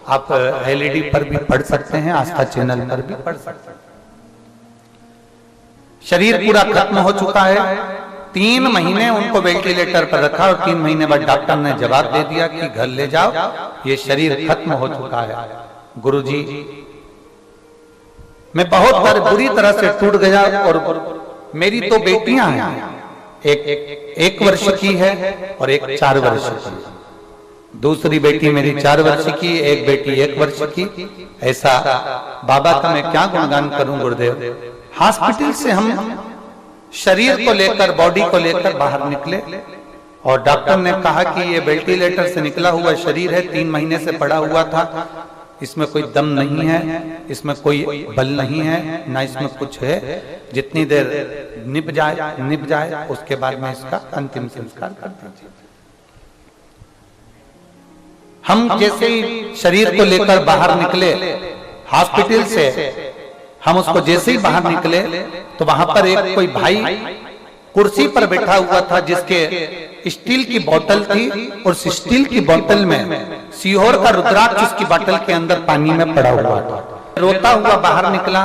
आप LED पर भी पढ़ सकते हैं, आस्था चैनल पर भी पढ़ सकते हैं। शरीर पूरा खत्म हो चुका है। 3 महीने उनको वेंटिलेटर पर रखा और 3 महीने बाद डॉक्टर ने जवाब दे दिया कि घर ले जाओ, ये शरीर खत्म हो चुका है। गुरुजी, मैं बहुत बुरी तरह से टूट गया और मेरी 2 बेटियां हैं, एक वर्ष की है और एक 4 वर्ष की। दूसरी बेटी मेरी 4 वर्ष की, एक बेटी 1 वर्ष की। ऐसा बाबा का मैं क्या गुणगान करूं गुरुदेव। हॉस्पिटल से हम शरीर को लेकर, बॉडी को लेकर बाहर निकले और डॉक्टर ने कहा कि ये वेंटिलेटर से निकला हुआ शरीर है, 3 महीने से पड़ा हुआ था, इसमें कोई दम नहीं है, इसमें कोई बल नहीं है, ना इसमें कुछ है। जितनी देर निप जाए उसके बाद में इसका अंतिम संस्कार कर दीजिए। हम जैसे ही शरीर को लेकर बाहर निकले हॉस्पिटल से, हम उसको जैसे ही बाहर निकले तो वहां पर एक कोई भाई कुर्सी पर बैठा हुआ था जिसके स्टील की बोतल थी और उस स्टील की बोतल में सीहोर का रुद्राक्ष उसकी बोतल के अंदर पानी में पड़ा हुआ था। रोता हुआ बाहर निकला,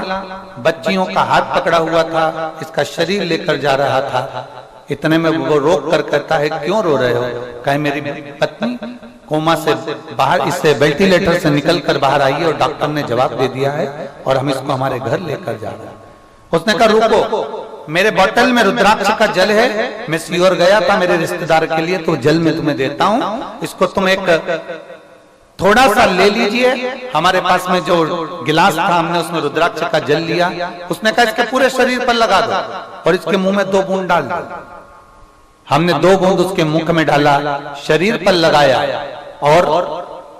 बच्चियों का हाथ पकड़ा हुआ था, इसका शरीर लेकर जा रहा था। इतने में वो रोक कर कहता है क्यों रो रहे हो? कहे मेरी पत्नी कोमा से बाहर, इससे वेंटिलेटर से निकल कर बाहर आई है और डॉक्टर ने जवाब दे दिया है और हम इसको हमारे घर लेकर जा रहे हैं। उसने कहा रुको, मेरे बोतल में रुद्राक्ष का जल है, मैं सीहोर गया था मेरे रिश्तेदार के लिए, तो जल मैं तुम्हें देता हूं, इसको तुम एक थोड़ा सा ले लीजिए। हमारे पास में जो गिलास था हमने उसमें रुद्राक्ष का जल लिया। उसने कहा इसके पूरे शरीर पर लगा दो और इसके मुंह में 2 बूंद डाल दो। हमने 2 बूंद उसके मुख में डाला, शरीर पर लगाया और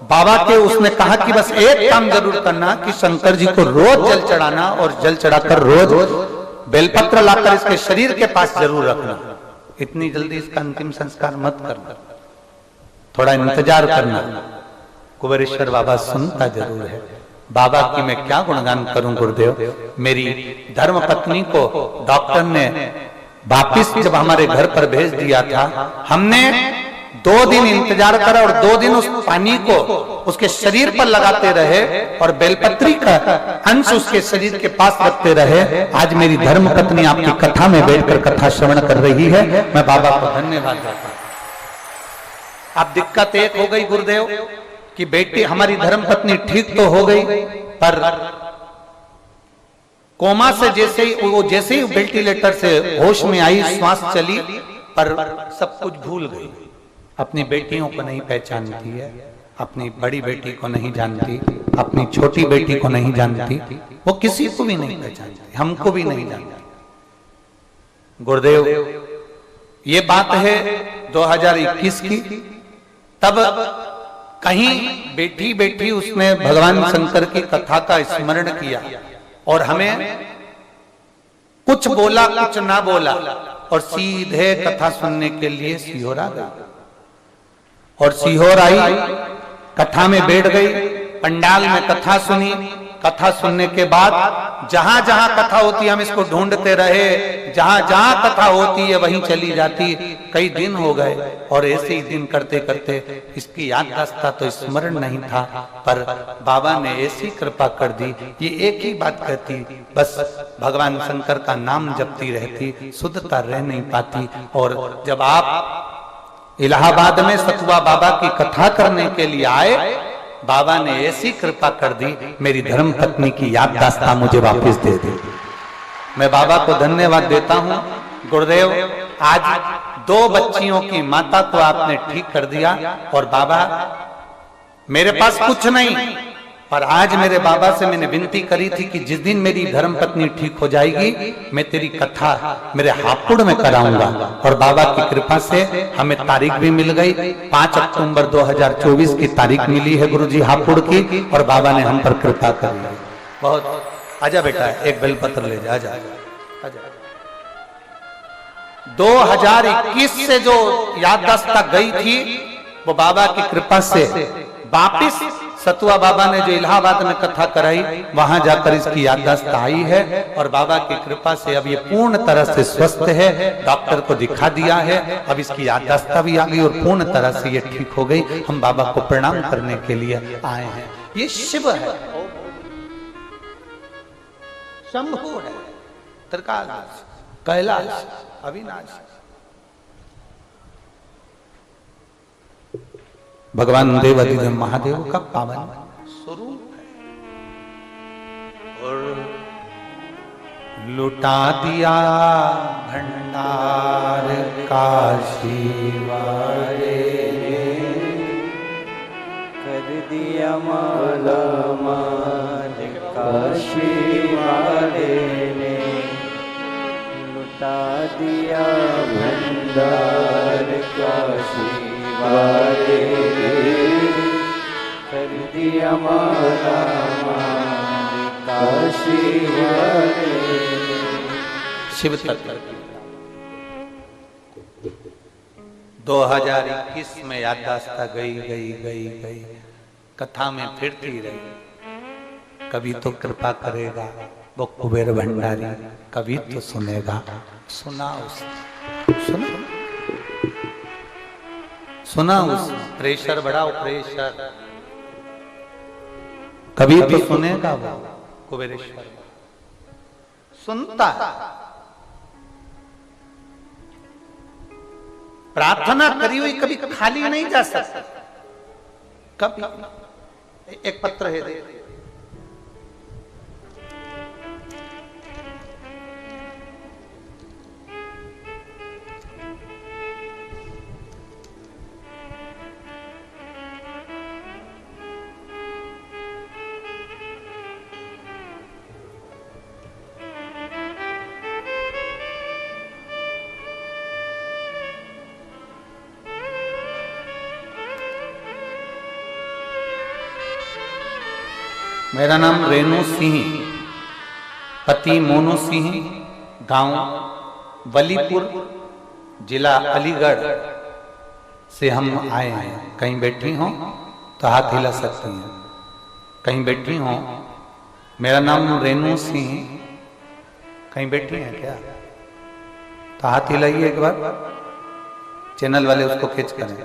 बाबा के उसने कहा कि बस एक काम जरूर करना कि शंकर जी को रोज जल चढ़ाना और जल चढ़ाकर रोज बेलपत्र लाकर इसके शरीर के पास जरूर रखना। इतनी जल्दी इसका अंतिम संस्कार मत करना, थोड़ा इंतजार करना। कुबेरेश्वर बाबा सुनता जरूर है। बाबा की मैं क्या गुणगान करूं गुरुदेव। मेरी धर्म पत्नी को डॉक्टर ने वापिस जब हमारे घर पर भेज दिया था, हमने 2 दिन इंतजार करा और 2 दिन उस पानी को उसके शरीर पर लगाते रहे और बेलपत्री का अंश उसके शरीर के पास रखते रहे। आज मेरी धर्म पत्नी आपकी कथा में बैठकर कथा श्रवण कर रही है। मैं बाबा को धन्यवाद देता हूं। अब दिक्कत एक हो गई गुरुदेव कि बेटी हमारी धर्म पत्नी ठीक तो हो गई, पर कोमा से जैसे ही वेंटिलेटर से होश में आई, श्वास चली, पर सब कुछ भूल गई। अपनी बेटियों को नहीं पहचानती है, अपनी बड़ी बेटी को नहीं जानती, अपनी छोटी बेटी को नहीं जानती, वो किसी को भी नहीं पहचानती, हमको भी नहीं जानती। गुरुदेव ये बात है 2021 की। तब कहीं बैठी बैठी उसने भगवान शंकर की कथा का स्मरण किया और हमें कुछ बोला कुछ ना बोला और सीधे कथा सुनने के लिए सीहोर आ गई। और सीहोर आई, कथा में बैठ गई, पंडाल में कथा सुनी। कथा सुनने के बाद जहां जहां कथा होती हम इसको ढूंढते रहे, जहां जहां कथा होती है वहीं चली जाती। कई दिन हो गए और ऐसे ही दिन करते करते इसकी याददाश्त तो स्मरण नहीं था, पर बाबा ने ऐसी कृपा कर दी। ये एक ही बात कहती, बस भगवान शंकर का नाम जपती रहती, शुद्धता रह नहीं पाती। और जब आप इलाहाबाद में सतुआ बाबा की कथा करने के लिए आए, बाबा ने ऐसी कृपा कर दी, मेरी धर्म पत्नी की याददाश्त मुझे वापस दे दी। मैं बाबा को धन्यवाद देता हूँ। गुरुदेव आज 2 बच्चियों की माता को आपने ठीक कर दिया। और बाबा मेरे पास कुछ नहीं, पर आज मेरे बाबा से मैंने विनती करी थी कि जिस दिन मेरी धर्म पत्नी ठीक हो जाएगी मैं तेरी कथा मेरे हापुड़ में कराऊंगा। और बाबा की कृपा से हमें तारीख भी मिल गई, 5 अक्टूबर 2024 की तारीख मिली है गुरुजी हापुड़ की, और बाबा ने हम पर कृपा करी। बहुत आजा बेटा, एक बेलपत्र ले जा, आजा, आजा। 2021 से जो याददाश्त गई थी वो बाबा की कृपा से वापिस सतुआ बाबा ने जो इलाहाबाद में कथा कराई वहां जाकर इसकी याददाश्त आई है। और बाबा की कृपा से अब ये पूर्ण तरह से स्वस्थ है, डॉक्टर को दिखा दिया है, अब इसकी याददाश्त भी आ गई और पूर्ण तरह से ये ठीक हो गई। हम बाबा को प्रणाम करने के लिए आए हैं। ये शिव है, शंभु है, त्रिकालदर्शी, कैलाश, अविनाश। भगवान देवाधिदेव महादेव का पावन स्वरूप है। और लुटा दिया भंडार काशी वाले, कर दिया माला माल काशी वाले ने, लुटा दिया भंडार काशी वाले ने, कर दिया माला माल काशी वाले। शिव तत्व 2021 में याददाश्त गई गई गई गई, कथा में फिरती रही। कभी तो कृपा करेगा वो कुबेर भंडारी, कभी तो सुनेगा। सुना उस प्रेशर बढ़ाओ प्रेशर, कभी तो सुनेगा वो कुबेरेश्वर। सुनता प्रार्थना करी हुई कभी खाली नहीं जा सकता। कभी एक पत्र है दे, मेरा नाम रेणु सिंह, पति मोनू सिंह, गांव वलीपुर, जिला अलीगढ़ से हम आए हैं। कहीं बैठी हो तो हाथ हिला सकती हैं, कहीं बैठी हो। मेरा नाम रेणु सिंह, कहीं बैठी हैं क्या तो हाथ हिलाइए एक बार, चैनल वाले उसको खींच करें।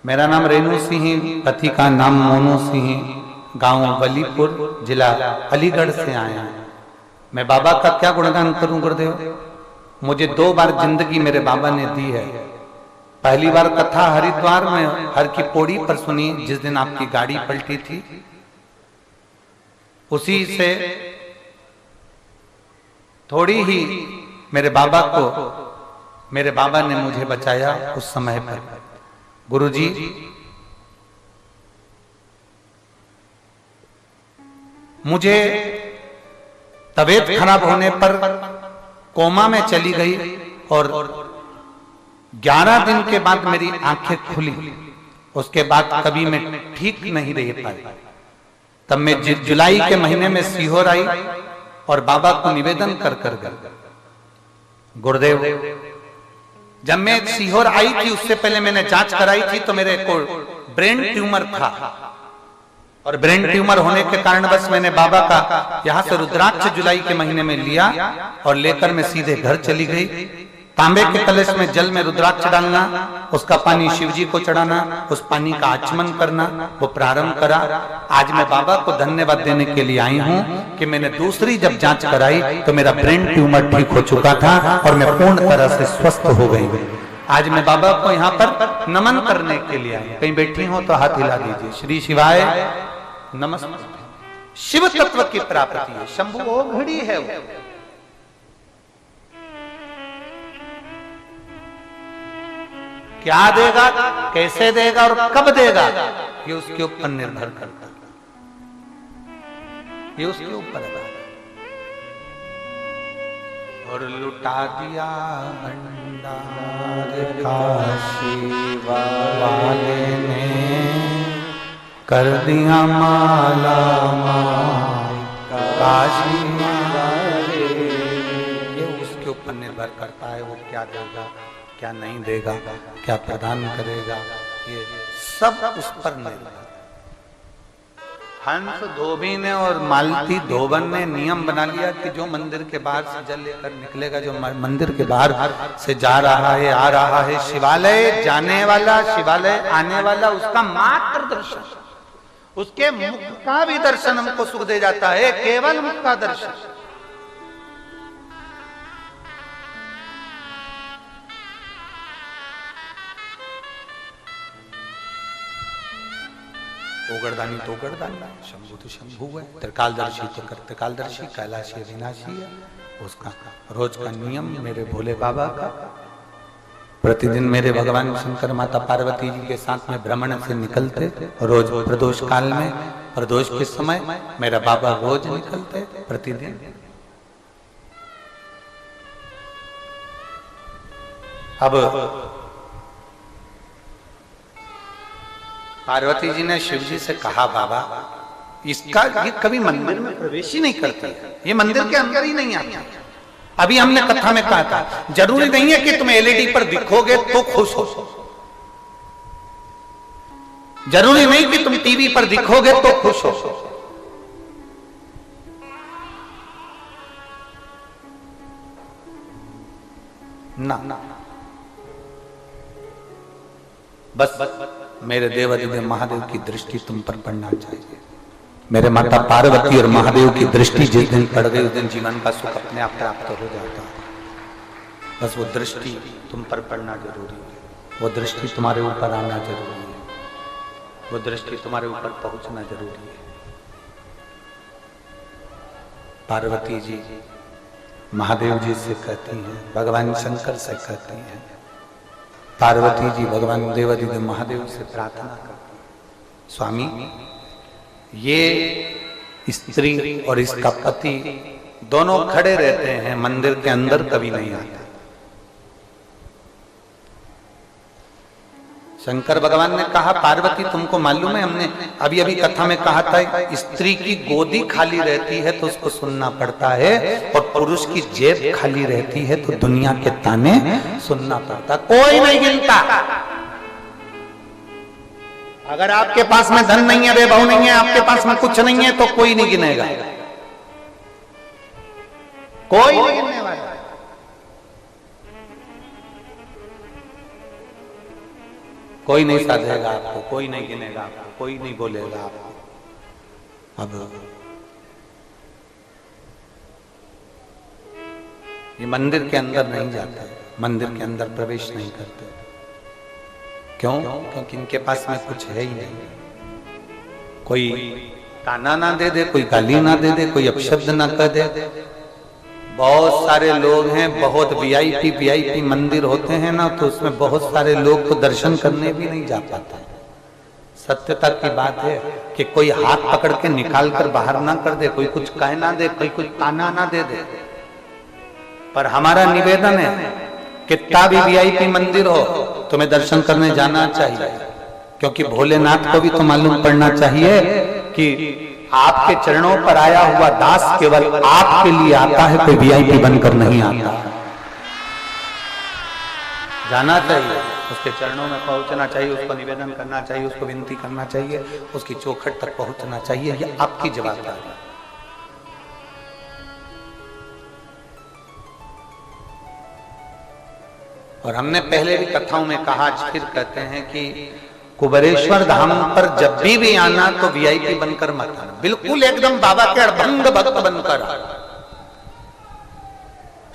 मेरा नाम रेणु सिंह, पति का नाम मोनू सिंह, गांव वलीपुर, जिला अलीगढ़ से आया हूं। मैं बाबा का क्या गुणगान करूं गुरुदेव। मुझे 2 बार जिंदगी मेरे बाबा ने दी है। पहली बार कथा हरिद्वार में हर की पौड़ी पर सुनी, जिस दिन आपकी गाड़ी पलटी थी। उसी से थोड़ी ही मेरे बाबा ने मुझे बचाया उस समय पर। गुरुजी मुझे तबीयत खराब होने पर कोमा में चली गई और 11 दिन के बाद मेरी आंखें खुली। उसके बाद कभी मैं ठीक नहीं रह पाई। तब मैं जुलाई के महीने में सीहोर आई और बाबा को निवेदन कर गई, गुरुदेव जब मैं सीहोर आई थी उससे पहले मैंने जांच कराई थी तो मेरे को ब्रेन ट्यूमर था, और ब्रेन ट्यूमर होने के कारण बस मैंने बाबा का यहाँ से रुद्राक्ष जुलाई के महीने में लिया और लेकर मैं सीधे घर चली गई। तांबे के कलश में जल में रुद्राक्ष डालना, उसका पानी शिवजी को चढ़ाना, उस पानी का आचमन करना, वो प्रारंभ करा। आज मैं बाबा को धन्यवाद देने के लिए आई हूँ कि मैंने दूसरी जब जांच कराई तो मेरा ब्रेन ट्यूमर ठीक हो चुका था और मैं पूर्ण तरह से स्वस्थ हो गई। आज मैं बाबा को यहाँ पर नमन करने के लिए आई। कहीं बैठी हो तो हाथ हिला दीजिए। श्री शिवाय नमस्ते। शिव तत्व की प्राप्ति है, शंभु ओघड़ी है वो। क्या देगा, कैसे देगा और कब देगा, ये उसके ऊपर निर्भर करता है, ये उसके ऊपर है। और लुटा दिया भंडार काशी वाले ने, कर दिया माला माल काशी वाले। ये उसके ऊपर निर्भर करता है, वो क्या देगा क्या नहीं देगा, क्या प्रदान करेगा, ये सब उस पर निर्भर। हंस धोबी ने और मालती धोबन ने नियम बना लिया कि जो मंदिर के बाहर से जल लेकर निकलेगा, जो मंदिर के बाहर से जा रहा है आ रहा है, शिवालय जाने वाला शिवालय आने वाला, उसका मात्र दर्शन, उसके मुख का भी दर्शन हमको सुख दे जाता है, केवल मुख का दर्शन। ओगरदानी तो ओगरदानी, शंभु तो शंभु है, त्रिकालदर्शी तो त्रिकालदर्शी, कैलाशी अविनाशी है। उसका रोज का नियम मेरे भोले बाबा का, प्रतिदिन मेरे भगवान शंकर माता पार्वती जी के साथ में भ्रमण से निकलते, रोज प्रदोष काल में, प्रदोष के समय मेरा बाबा रोज निकलते प्रतिदिन। अब पार्वती जी ने शिव जी से कहा, बाबा इसका ये कभी मंदिर में प्रवेश ही नहीं करती, ये मंदिर के अंदर ही नहीं आती। अभी हमने कथा में कहा था, जरूरी नहीं है कि तुम एलईडी पर दिखोगे तो खुश हो, जरूरी नहीं कि तुम टीवी पर दिखोगे तो खुश हो। ना, बस मेरे देवादिदेव महादेव की दृष्टि तुम पर पड़ना चाहिए। मेरे माता पार्वती और महादेव की दृष्टि जिस दिन पड़ गई उस दिन जीवन का सुख अपने आप प्राप्त हो जाता है। बस वो दृष्टि तुम पर पड़ना जरूरी है, वो दृष्टि तुम्हारे ऊपर आना जरूरी है, वो दृष्टि तुम्हारे ऊपर पहुंचना जरूरी है। पार्वती जी महादेव जी से कहती हैं, भगवान शंकर से कहती हैं, पार्वती जी भगवान देवादिदेव महादेव से प्रार्थना करती हैं, स्वामी ये स्त्री और इसका पति दोनों खड़े रहते हैं, मंदिर के अंदर कभी नहीं आते। शंकर भगवान ने कहा, पार्वती तुमको मालूम है, हमने अभी अभी कथा में कहा था, स्त्री की गोदी खाली रहती है तो उसको सुनना पड़ता है, और पुरुष की जेब खाली रहती है तो दुनिया के ताने सुनना पड़ता। कोई नहीं गिनता। अगर आपके पास में धन नहीं है, वैभव नहीं है, आपके पास में कुछ नहीं है, तो कोई नहीं गिनेगा, कोई नहीं गिनने वाला। कोई नहीं साधेगा आपको, कोई नहीं गिनेगा आपको, कोई नहीं बोलेगा आपको। अब ये मंदिर के अंदर नहीं जाते, मंदिर के अंदर प्रवेश नहीं करते। क्यों? क्योंकि इनके पास में कुछ है ही नहीं। कोई ताना ना दे दे, कोई गाली ना दे दे, कोई अपशब्द ना कह दे। बहुत सारे लोग हैं, बहुत वीआईपी मंदिर होते हैं ना, तो उसमें बहुत सारे लोग तो दर्शन करने भी नहीं जा पाते। सत्यता की बात है कि कोई हाथ पकड़ के निकाल कर बाहर ना कर दे, कोई कुछ कह ना दे, कोई कुछ ताना ना दे दे। पर हमारा निवेदन है, कितना भी वीआईपी मंदिर हो, तुम्हें दर्शन करने जाना चाहिए, क्योंकि भोलेनाथ को भी तो मालूम पड़ना चाहिए कि आपके चरणों पर आया हुआ दास केवल आपके लिए आता है, कोई वीआईपी बनकर नहीं आता। जाना चाहिए, उसके चरणों में पहुंचना चाहिए, उसको निवेदन करना चाहिए, उसको विनती करना चाहिए, उसकी चौखट तक पहुंचना चाहिए। ये आपकी जवाबदारी है। और हमने पहले भी कथाओं में कहा, आज फिर कहते हैं कि कुबेरेश्वर धाम पर जब भी आना तो वीआईपी बनकर मत आना, बिल्कुल एकदम बाबा के अड़भंग भक्त बनकर,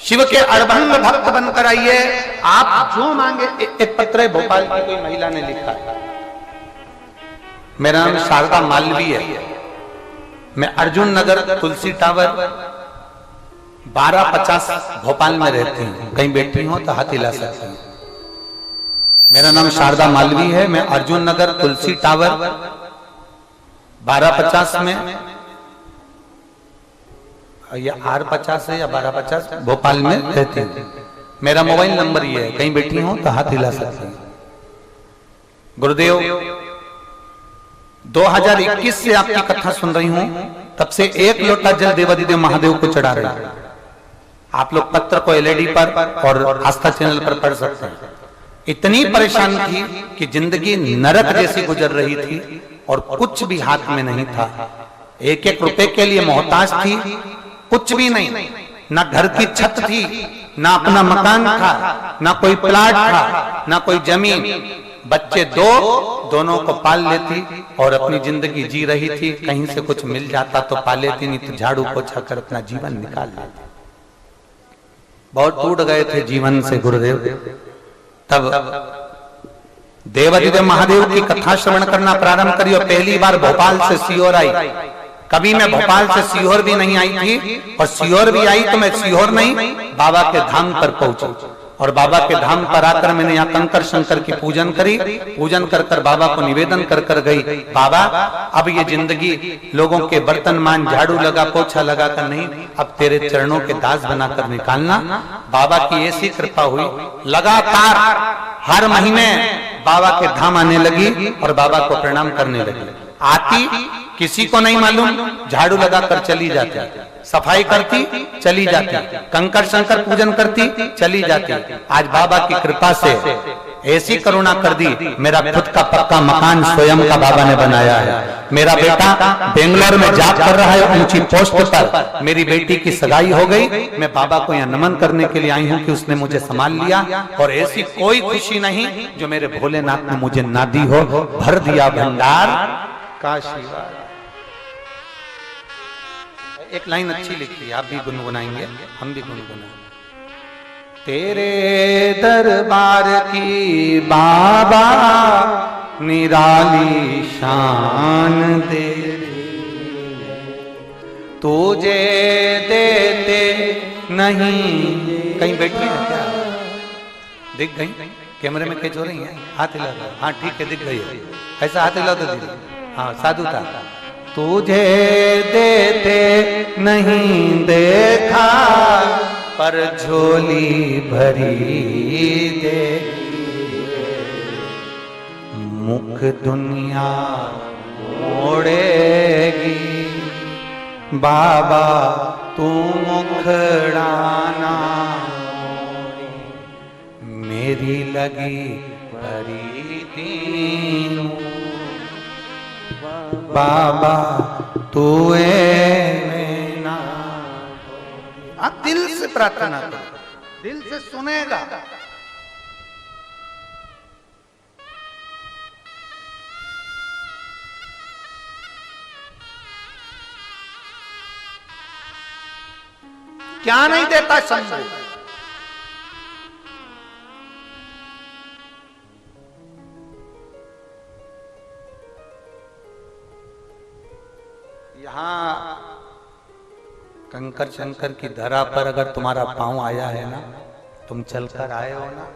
शिव के अड़भंग भक्त बनकर आइए। आप जो मांगे। एक पत्र है, भोपाल की कोई महिला ने लिखा है, मेरा नाम शारदा मालवी है, मैं अर्जुन नगर तुलसी टावर 1250 भोपाल में रहती हूँ, कहीं बैठी हो तो हाथ हिला सकती हूँ। मेरा नाम शारदा मालवी है, मैं अर्जुन नगर तुलसी टावर 1250 में, या R50 है या 1250 भोपाल में रहती हूँ। मेरा मोबाइल नंबर ये है, कहीं बैठी हो तो हाथ हिला सकती हूँ। गुरुदेव 2021 से आपकी कथा सुन रही हूँ, तब से 1 लोटा जल देवादिदेव महादेव को चढ़ा रही हूँ। आप लोग पत्र को एलईडी पर और आस्था चैनल पर पढ़ सकते हैं। इतनी परेशान थी कि जिंदगी नरक जैसी गुजर रही थी और कुछ भी हाथ में नहीं था। 1-1 रुपए के लिए मोहताज थी, कुछ भी नहीं, ना घर की छत थी, ना अपना मकान था, ना कोई प्लाट था, ना कोई जमीन। बच्चे दोनों को पाल लेती और अपनी जिंदगी जी रही थी। कहीं से कुछ मिल जाता तो पाल लेती, नहीं तो झाड़ू पोछा कर अपना जीवन निकाल लेती। बहुत टूट गए थे जीवन से गुरुदेव। तब देवादिदेव महादेव की कथा श्रवण करना प्रारंभ करी और पहली बार भोपाल से सीओर आई। कभी मैं भोपाल से सीहोर भी नहीं आई थी, और सीहोर भी आई तो मैं सीहोर नहीं बाबा के धाम पर पहुंची, और बाबा के धाम पर आकर मैंने यहाँ कंकर शंकर की पूजन करी। पूजन कर कर बाबा को निवेदन कर कर गई, बाबा अब ये जिंदगी लोगों के बर्तन मान झाड़ू लगा पोछा लगा कर नहीं, अब तेरे चरणों के दास बनाकर निकालना। बाबा की ऐसी कृपा हुई, लगातार हर महीने बाबा के धाम आने लगी और बाबा को प्रणाम करने लगी। आती किसी को नहीं मालूम, झाड़ू लगाकर चली जाती, सफाई करती चली जाती, कंकर शंकर पूजन करती चली जाती। आज बाबा की कृपा से ऐसी करुणा कर दी, मेरा खुद का पक्का मकान स्वयं का बाबा ने बनाया है। मेरा बेटा बेंगलोर में जॉब कर रहा है ऊंची पोस्ट पर, मेरी बेटी की सगाई हो गई। मैं बाबा को यहाँ नमन करने के लिए आई हूँ कि उसने मुझे संभाल लिया, और ऐसी कोई खुशी नहीं जो मेरे भोलेनाथ ने मुझे ना दी हो। भर दिया भंडार का आशीर्वाद। एक लाइन अच्छी लिखी, आप भी गुनगुनाएंगे, हम भी गुनगुनाएंगे। तेरे दरबार की बाबा निराली शान दे, तुझे देते नहीं। कहीं बैठी है क्या? दिख गई? कैमरे में कैच हो रही है? हाथ हिला दो। हाँ ठीक है, दिख गई है। ऐसा हाथ हिला दो दीदी। हाँ साधु था। तुझे देते नहीं देखा, पर झोली भरी दे, मुख दुनिया मोड़ेगी, बाबा तू मुखड़ाना, मेरी लगी भरी तीनों, बाबा तू ना। आप दिल से प्रार्थना करो, दिल से सुनेगा। क्या नहीं देता शंभू? यहां कंकर शंकर की धरा पर अगर तुम्हारा पांव आया है ना, तुम चलकर आए हो ना,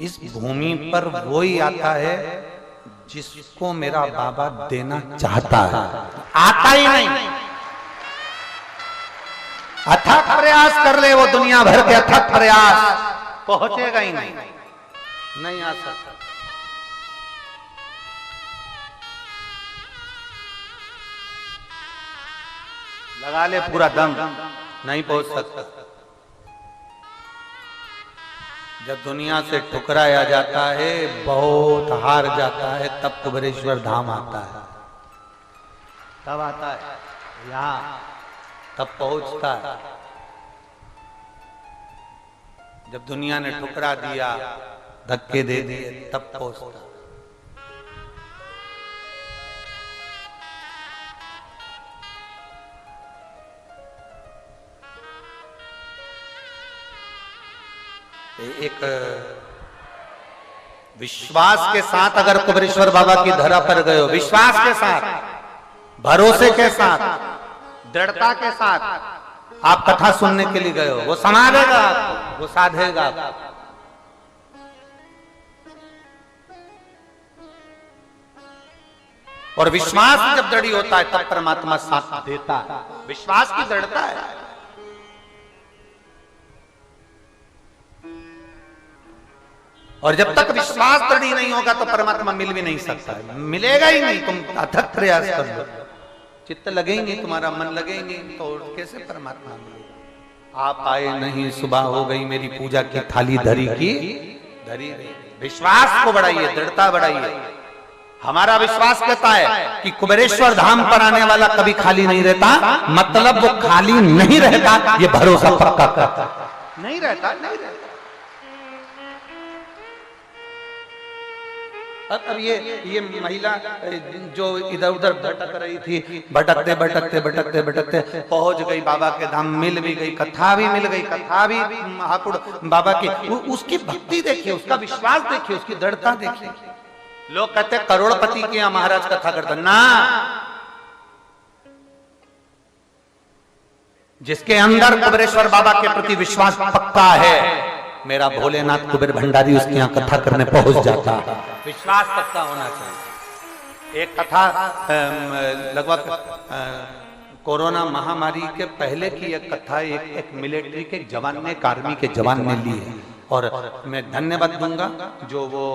इस भूमि पर वो ही आता है जिसको मेरा बाबा देना चाहता है, आता ही नहीं। अथक प्रयास कर ले वो, दुनिया भर के अथक प्रयास, पहुंचेगा ही नहीं, नहीं आ सकता। लगा ले पूरा दम, नहीं पहुंच सकता। जब दुनिया से ठुकराया जाता है, बहुत हार जाता है, तब कुबेरेश्वर धाम आता है, तब आता है यहाँ, तब पहुंचता है। जब दुनिया ने ठुकरा दिया, धक्के दे दिए, तब पहुंचता है। एक विश्वास के साथ अगर कुबेरेश्वर बाबा की धरा पर गए हो, विश्वास के साथ, भरोसे के साथ, दृढ़ता के साथ आप कथा सुनने के लिए गए हो, वो संभालेगा आपको, वो साधेगा आपको। और विश्वास जब दृढ़ होता है तब परमात्मा साथ देता है। विश्वास की दृढ़ता है। और जब तक विश्वास दृढ़ नहीं होगा तो परमात्मा मिल भी नहीं सकता है, मिलेगा ही नहीं। तुम अथक प्रयास कर लो, चित्त लगेंगे, तुम्हारा मन लगेंगे, तो कैसे परमात्मा मिलेगा? आप आए नहीं, सुबह हो गई, मेरी पूजा की थाली धरी की धरी। विश्वास को बढ़ाइए, दृढ़ता बढ़ाइए। हमारा विश्वास कहता है कि कुबेरेश्वर धाम पर आने वाला कभी खाली नहीं रहता, मतलब वो खाली नहीं रहता, ये भरोसा पक्का करता। नहीं रहता, नहीं रहता। अब ये महिला जो इधर उधर भटक रही थी, भटकते भटकते भटकते भटकते पहुंच गई बाबा के धाम, मिल भी गई, कथा भी मिल गई, कथा भी महाकुड़ बाबा की। उसकी भक्ति देखिए, उसका विश्वास देखिए, उसकी दृढ़ता देखिए। लोग कहते हैं करोड़पति के यहाँ महाराज कथा करता ना, जिसके अंदर कुबेरेश्वर बाबा के प्रति विश्वास पक्का है, मेरा भोलेनाथ कुबेर भंडारी उसके यहाँ कथा करने पहुंच जाता है। विश्वास पक्का होना चाहिए। एक कथा लगभग कोरोना महामारी के पहले की एक कथा एक मिलिट्री के जवान ने, एक आर्मी के जवान ने ली है, और मैं धन्यवाद दूंगा जो वो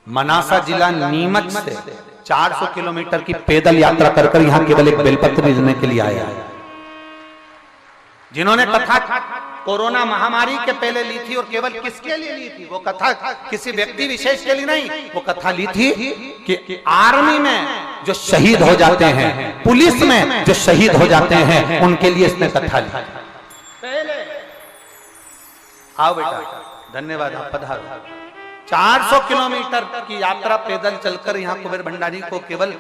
मनासा जिला नीमच से 400 किलोमीटर की पैदल यात्रा कर यहाँ केवल एक बेलपत्र लेने के लिए आया है, जिन्होंने कथा कोरोना महामारी के पहले ली थी। और केवल किसके लिए ली थी वो कथा? किसी व्यक्ति विशेष के लिए नहीं, वो कथा ली थी कि आर्मी में जो शहीद हो जाते हैं, पुलिस में जो शहीद हो जाते हैं, उनके लिए इसने कथा ली। पहले आओ बेटा, धन्यवाद, आप पधारो। 400 किलोमीटर की यात्रा पैदल चलकर यहाँ कुबेर भंडारी को केवल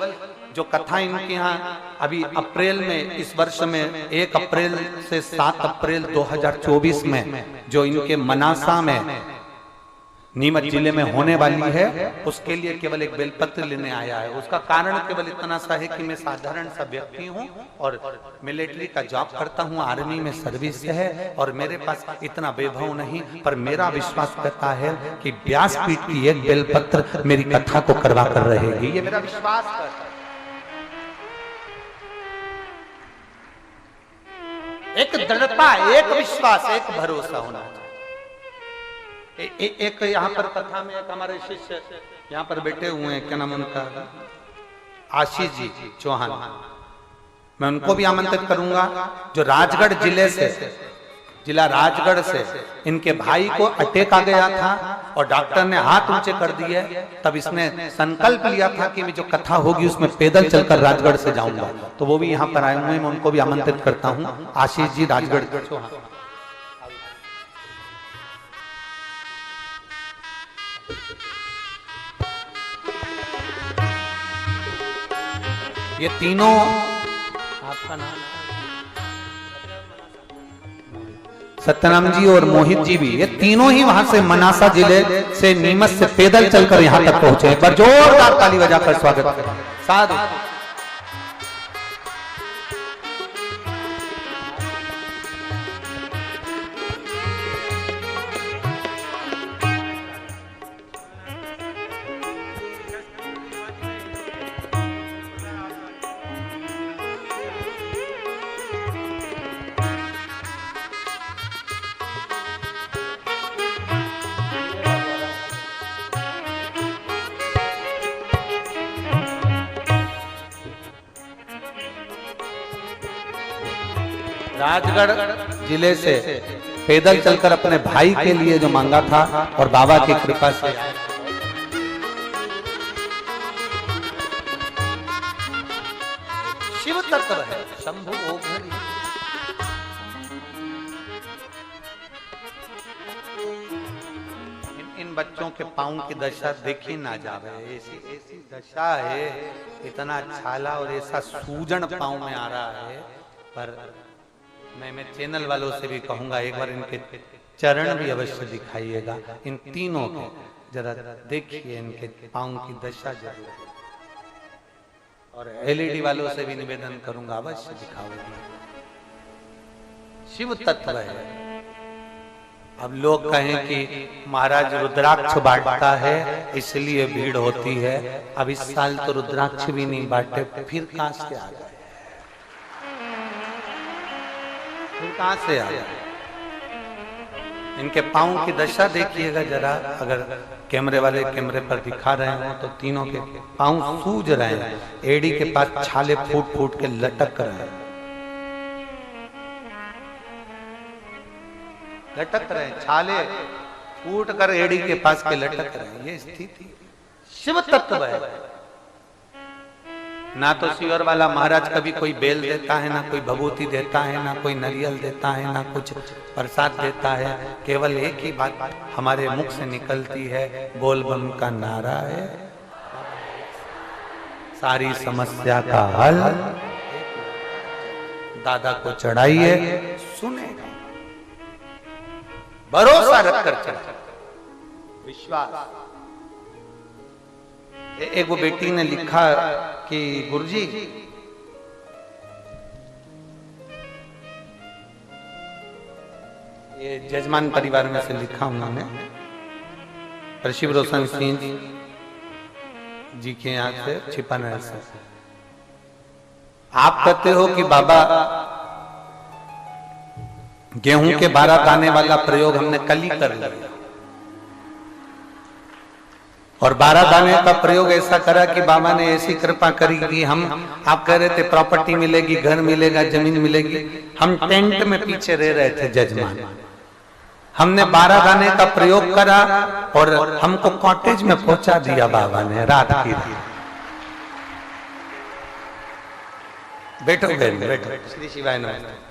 जो कथा इनके यहाँ अभी अप्रैल में, इस वर्ष में 1 अप्रैल से 7 अप्रैल 2024 में जो इनके मनासा में नीमच जिले में होने वाली है, उसके लिए केवल एक बेलपत्र लेने आया है। उसका कारण केवल इतना सा है कि मैं साधारण सा व्यक्ति हूँ और मिलिट्री का जॉब करता हूँ, आर्मी में सर्विस है, और मेरे पास इतना वैभव नहीं, पर मेरा विश्वास करता है कि व्यासपीठ की एक बेलपत्र मेरी कथा को करवा कर रहेगी। ये मेरा विश्वास करता है। एक दृढ़ता, एक विश्वास, एक भरोसा होना चाहिए। एक यहाँ पर कथा में एक हमारे शिष्य यहाँ पर बैठे हुए हैं, क्या नाम उनका, आशीष जी चौहान, मैं उनको भी आमंत्रित करूंगा, जो राजगढ़ जिले से, जिला राजगढ़ से इनके भाई को अटैक आ गया था और डॉक्टर ने हाथ ऊंचे कर दिए, तब इसने संकल्प लिया था कि मैं जो कथा होगी उसमें पैदल चलकर राजगढ़ से जाऊंगा। तो वो भी यहाँ पर आए हुए हैं, मैं उनको भी आमंत्रित करता हूँ। आशीष जी राजगढ़ चौहान, ये तीनों, आपका नाम सत्यनाम जी और मोहित जी भी, ये तीनों ही वहां से मनासा जिले से नीमच से पैदल चलकर यहां तक पहुंचे। एक बार जोरदार ताली बजाकर स्वागत करें। साधु राजगढ़ जिले से पैदल चलकर अपने भाई के लिए जो मांगा था, और बाबा की कृपा से शिव तत्व है, शंभु ओघरी। इन बच्चों के पांव की दशा देखी ना जावे, ऐसी दशा है, इतना छाला और ऐसा सूजन पांव में आ रहा है। पर मैं चैनल वालों से भी कहूंगा, एक बार इनके चरण भी अवश्य दिखाइएगा। इन तीनों के जरा देखिए, इनके पांव की दशा जरूर, और एलईडी वालों से भी निवेदन करूंगा, अवश्य दिखाओगे। शिव तत्व है। अब लोग कहें कि महाराज रुद्राक्ष बांटता है इसलिए भीड़ होती है। अब इस साल तो रुद्राक्ष भी नहीं बांटे, फिर कहां से आ गए? फिर कहां से आ गए? इनके पांव की दशा देखिएगा जरा, अगर कैमरे वाले कैमरे पर दिखा रहे हो तो तीनों के पांव सूज रहे हैं, एड़ी के पास छाले फूट फूट के लटक रहे हैं, लटक रहे हैं, छाले फूट कर एड़ी के पास के लटक रहे हैं। ये स्थिति शिव तत्व है। ना तो शिवर वाला महाराज कभी कोई बेल देता है, ना कोई भभूति देता है, ना कोई नारियल देता है, ना कुछ प्रसाद देता है। केवल एक ही बात हमारे मुख से निकलती है, बोल बम का नारा है, सारी समस्या का हल दादा को चढ़ाइए, सुनेगा। भरोसा रखकर चला, विश्वास। एक वो बेटी ने लिखा कि गुरुजी ये जजमान परिवार में से लिखा उन्होंने, शिव रोशन सिंह जी के यहाँ से छिपाना है। आप कहते हो कि बाबा गेहूं के 12 दाने वाला प्रयोग हमने कल ही कर लिया, और 12 दाने का प्रयोग ऐसा करा कि बाबा ने ऐसी कृपा करी कि हम, आप कह रहे थे प्रॉपर्टी मिलेगी, घर मिलेगा, जमीन मिलेगी, हम टेंट में पीछे रह रहे थे जजमान, हमने 12 दाने का प्रयोग करा और हमको कॉटेज में पहुंचा दिया बाबा ने रात की रात। बैठो बहन बैठो, श्री शिवाय नमः।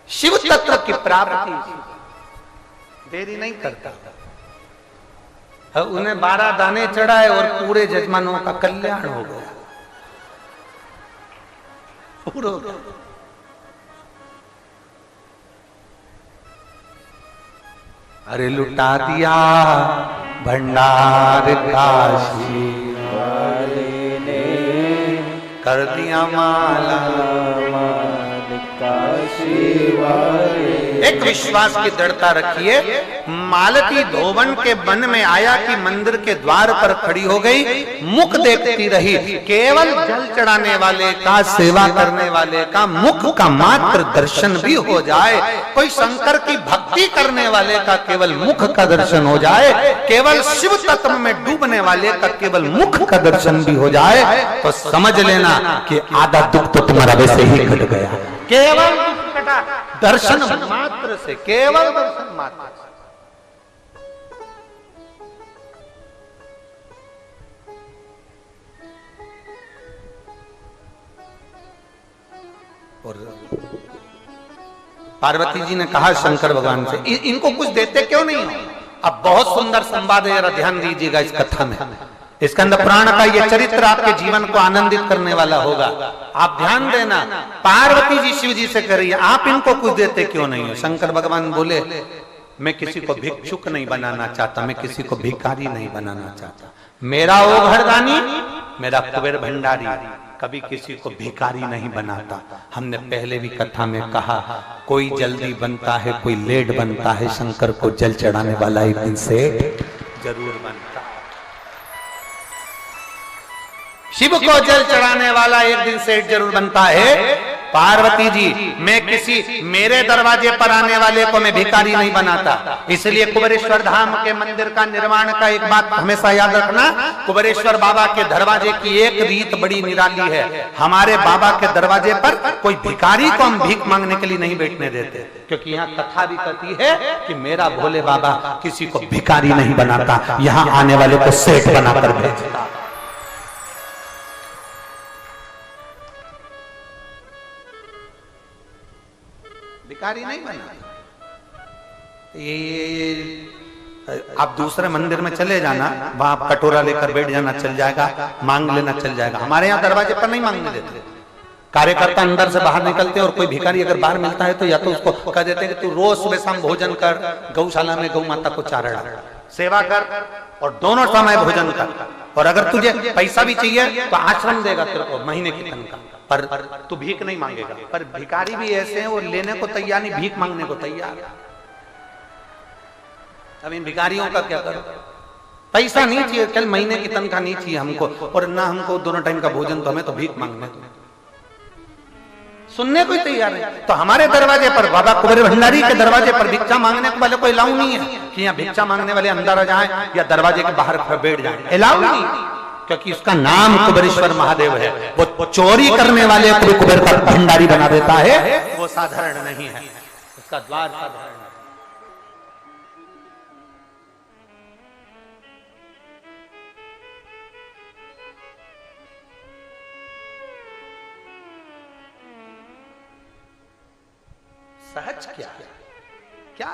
शिव तत्व की प्राप्ति देरी नहीं करता, उन्हें 12 दाने चढ़ाए और पूरे जजमानों का कल्याण हो गया, पूरा। अरे लुटा दिया भंडार काशी वाले ने, कर दिया माला काशी वाले। एक विश्वास की दृढ़ता रखिए। मालती धोवन के वन में आया कि मंदिर के द्वार पर खड़ी हो गई, मुख देखती रही, केवल जल चढ़ाने वाले का, सेवा करने वाले का मुख का मात्र दर्शन भी हो जाए, कोई शंकर की भक्ति करने वाले का केवल मुख का दर्शन हो जाए, केवल शिव तत्व में डूबने वाले का केवल मुख का दर्शन भी हो जाए, तो समझ लेना कि आधा दुख तो तुम्हारा वैसे ही घट गया। केवल दर्शन मात्र से, केवल दर्शन मात्र से। और पार्वती जी ने कहा शंकर भगवान से, इनको कुछ देते क्यों नहीं हो? अब बहुत सुंदर संवाद है, जरा ध्यान दीजिएगा इस कथा में। इसके अंदर पुराण का ये चरित्र आपके जीवन को आनंदित करने वाला होगा। आप ध्यान देना। पार्वती जी शिव जी से कह रही है, आप इनको कुछ देते क्यों नहीं हो? शंकर भगवान बोले, मैं किसी को भिक्षुक नहीं बनाना चाहता, मैं किसी को भिखारी नहीं बनाना चाहता। मेरा ओ घरदानी, मेरा कुबेर भंडारी कभी किसी को भिखारी नहीं बनाता। हमने पहले भी कथा में कहा, कोई जल्दी बनता है, कोई लेट बनता है, शंकर को जल चढ़ाने वाला एक दिन सेठ जरूर बनता। शिव को जल चढ़ाने वाला एक दिन सेठ जरूर बनता है। पार्वती जी, मैं किसी मेरे दरवाजे पर आने वाले को मैं भिखारी नहीं बनाता। इसलिए कुबेरेश्वर धाम के मंदिर का निर्माण का एक बात हमेशा याद रखना, कुबेरेश्वर बाबा के दरवाजे की एक रीत बड़ी निराली है। हमारे बाबा के दरवाजे पर कोई भिखारी को हम भीख मांगने के लिए नहीं बैठने देते, क्योंकि यहाँ कथा भी कहती है कि मेरा भोले बाबा किसी को भिखारी नहीं बनाता, यहाँ आने वाले को सेठ बनाकर भेजता। भिखारी नहीं बना। ये आप दूसरे मंदिर में चले जाना, वहां आप कटोरा लेकर बैठ जाना, चल जाएगा, मांग लेना चल जाएगा। हमारे यहाँ दरवाजे पर नहीं मांगने देते। कार्यकर्ता अंदर से बाहर निकलते और कोई भिखारी अगर बाहर मिलता है तो या तो उसको कह देते हैं कि तू रोज सुबह शाम भोजन कर, गौशाला में गौ माता को चारा डाल, सेवा कर और दोनों समय भोजन कर। और अगर तुझे पैसा भी चाहिए तो आश्रम देगा तेरे को महीने की तनख्वाह, पर तू भीख नहीं मांगेगा। पर भिखारी भी ऐसे हैं, वो लेने को तैयार नहीं, भीख मांगने को तैयार। अब इन भिखारियों का क्या करो? पैसा नहीं चाहिए, कल महीने की तनख्वाह नहीं चाहिए हमको, और ना हमको दोनों टाइम का भोजन, तो हमें तो भीख मांगने को सुनने को ही तैयार है। तो हमारे दरवाजे पर, बाबा कुबेर भंडारी के दरवाजे पर भिक्षा मांगने वाले को अलाउ नहीं है कि यहाँ भिक्षा मांगने वाले अंदर आ जाएं या दरवाजे के बाहर बैठ जाएं, अलाउ नहीं, क्योंकि उसका नाम कुबेरेश्वर महादेव है। वो चोरी करने वाले को कुबेर का भंडारी बना देता है, वो साधारण नहीं है, उसका द्वार साधारण है। सहज क्या है? क्या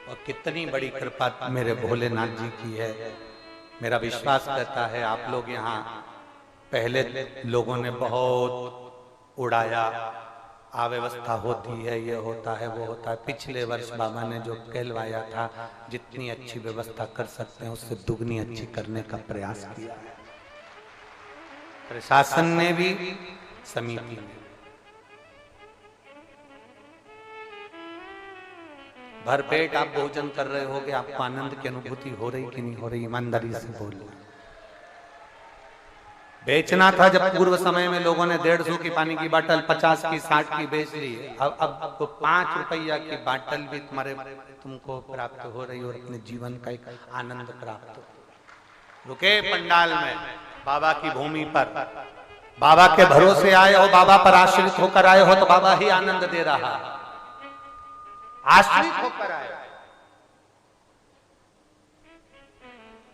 और कितनी बड़ी कृपा मेरे भोलेनाथ जी की है। मेरा विश्वास करता है आप लोग यहाँ पहले लोगों ने बहुत उड़ाया, अव्यवस्था होती है, ये होता है, वो होता है। पिछले वर्ष बाबा ने जो कहलवाया था, जितनी अच्छी व्यवस्था कर सकते हैं उससे दुगनी अच्छी करने का प्रयास किया है। प्रशासन ने भी, समिति ने। भरपेट आप भोजन कर रहे होगे, आपको आनंद की अनुभूति हो रही कि नहीं हो रही? ईमानदारी से बोल। बेचना था जब पूर्व समय में लोगों ने 150 की पानी की बोतल 50 की 60 की बेच ली, अब तो 5 रुपया की बोतल भी तुमको प्राप्त हो रही और अपने जीवन का एक आनंद प्राप्त हो। रुके पंडाल में, बाबा की भूमि पर, बाबा के भरोसे आए हो, बाबा पर आश्रित होकर आए हो, तो बाबा ही आनंद दे रहा है। आश्रित होकर आए।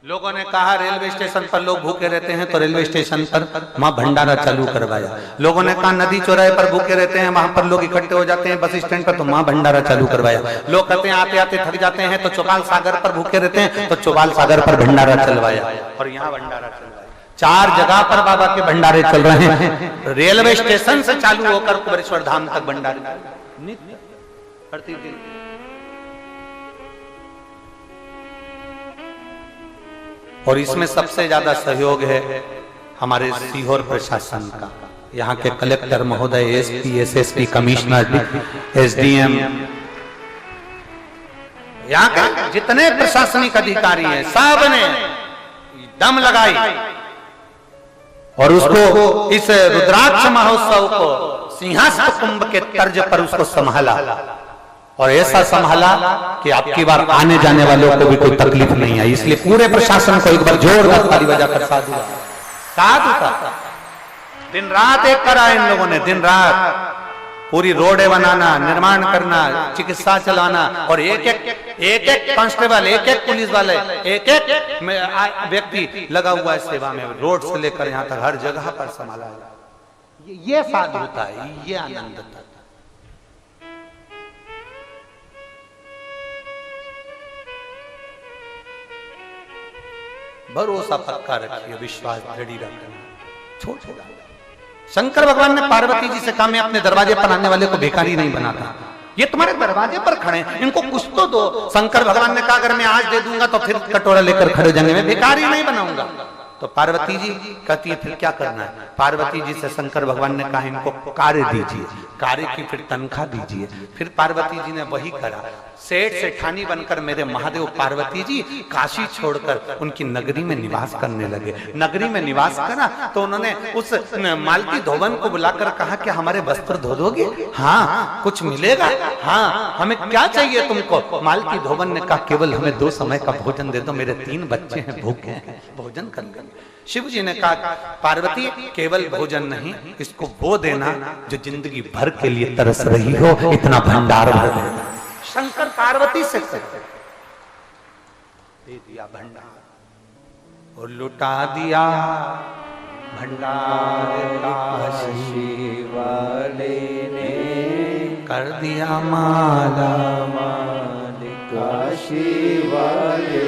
लोगों ने कहा रेलवे स्टेशन पर लोग भूखे रहते हैं तो रेलवे स्टेशन पर मां भंडारा चालू करवाया। लोगों ने कहा नदी चौराहे पर भूखे रहते हैं, वहां पर लोग इकट्ठे हो जाते हैं बस स्टैंड पर, तो मां भंडारा चालू करवाया। लोग कहते हैं आते आते थक जाते हैं तो चौपाल सागर पर भूखे रहते हैं तो चौपाल सागर पर भंडारा चलवाया, और यहाँ भंडारा चलवाया। 4 जगह पर बाबा के भंडारे चल रहे हैं। रेलवे स्टेशन से चालू होकर कुबेरेश्वर धाम तक भंडारे नित्य प्रतिदिन। और इसमें सबसे ज्यादा सहयोग है हमारे सीहोर प्रशासन का। यहाँ के कलेक्टर महोदय, एसपी, एसएसपी, कमिश्नर, एसडीएम, यहाँ के जितने प्रशासनिक अधिकारी हैं सब ने दम लगाई और उसको, इस रुद्राक्ष महोत्सव को सिंहासन कुंभ के तर्ज पर उसको संभाला, और ऐसा संभाला कि आपकी बार आने जाने वालों को भी कोई तकलीफ नहीं आई। इसलिए पूरे प्रशासन को एक बार जोरदार ताली बजाकर साधु का दिन रात एक करा इन लोगों ने, दिन रात पूरी रोडें बनाना, निर्माण करना, चिकित्सा चलाना, और एक एक कांस्टेबल, एक एक पुलिस वाले, एक एक व्यक्ति लगा हुआ है सेवा में, रोड से लेकर यहाँ तक हर जगह पर संभाला। ये साधुता है, ये आनंद था। भरोसा पक्का रखिए, विश्वास दृढ़ रखना, छोड़। शंकर भगवान ने पार्वती जी से कहा मैं अपने दरवाजे पर आने वाले को भिखारी नहीं बनाता, ये तुम्हारे दरवाजे पर खड़े हैं, इनको कुछ तो दो। शंकर भगवान ने कहा अगर मैं आज दे दूंगा तो फिर कटोरा लेकर खड़े जाएंगे, मैं भिखारी नहीं बनाऊंगा। तो पार्वती जी कहती है फिर क्या करना है? पार्वती जी से शंकर भगवान ने कहा इनको कार्य दीजिए, कार्य की फिर तनख्वाह दीजिए। फिर पार्वती जी ने वही करा। सेठ सेठानी बनकर मेरे महादेव पार्वती जी काशी छोड़कर उनकी नगरी में निवास करने लगे। नगरी में निवास करा तो उन्होंने उस मालती धोबन को बुलाकर कहा कि हमारे वस्त्र धो दोगे? हाँ। कुछ मिलेगा? हाँ। हमें क्या चाहिए तुमको? मालती धोबन ने कहा केवल हमें 2 समय का भोजन दे दो, मेरे 3 बच्चे हैं भूखे हैं, भोजन कर लेंगे। शिव जी ने कहा पार्वती केवल भोजन नहीं, इसको वो देना जो जिंदगी भर के लिए तरस रही हो, इतना भंडार भर देना। शंकर पार्वती से दे दिया भंडार और लुटा दिया भंडार काशी वाले ने, कर दिया माला माल काशी वाले।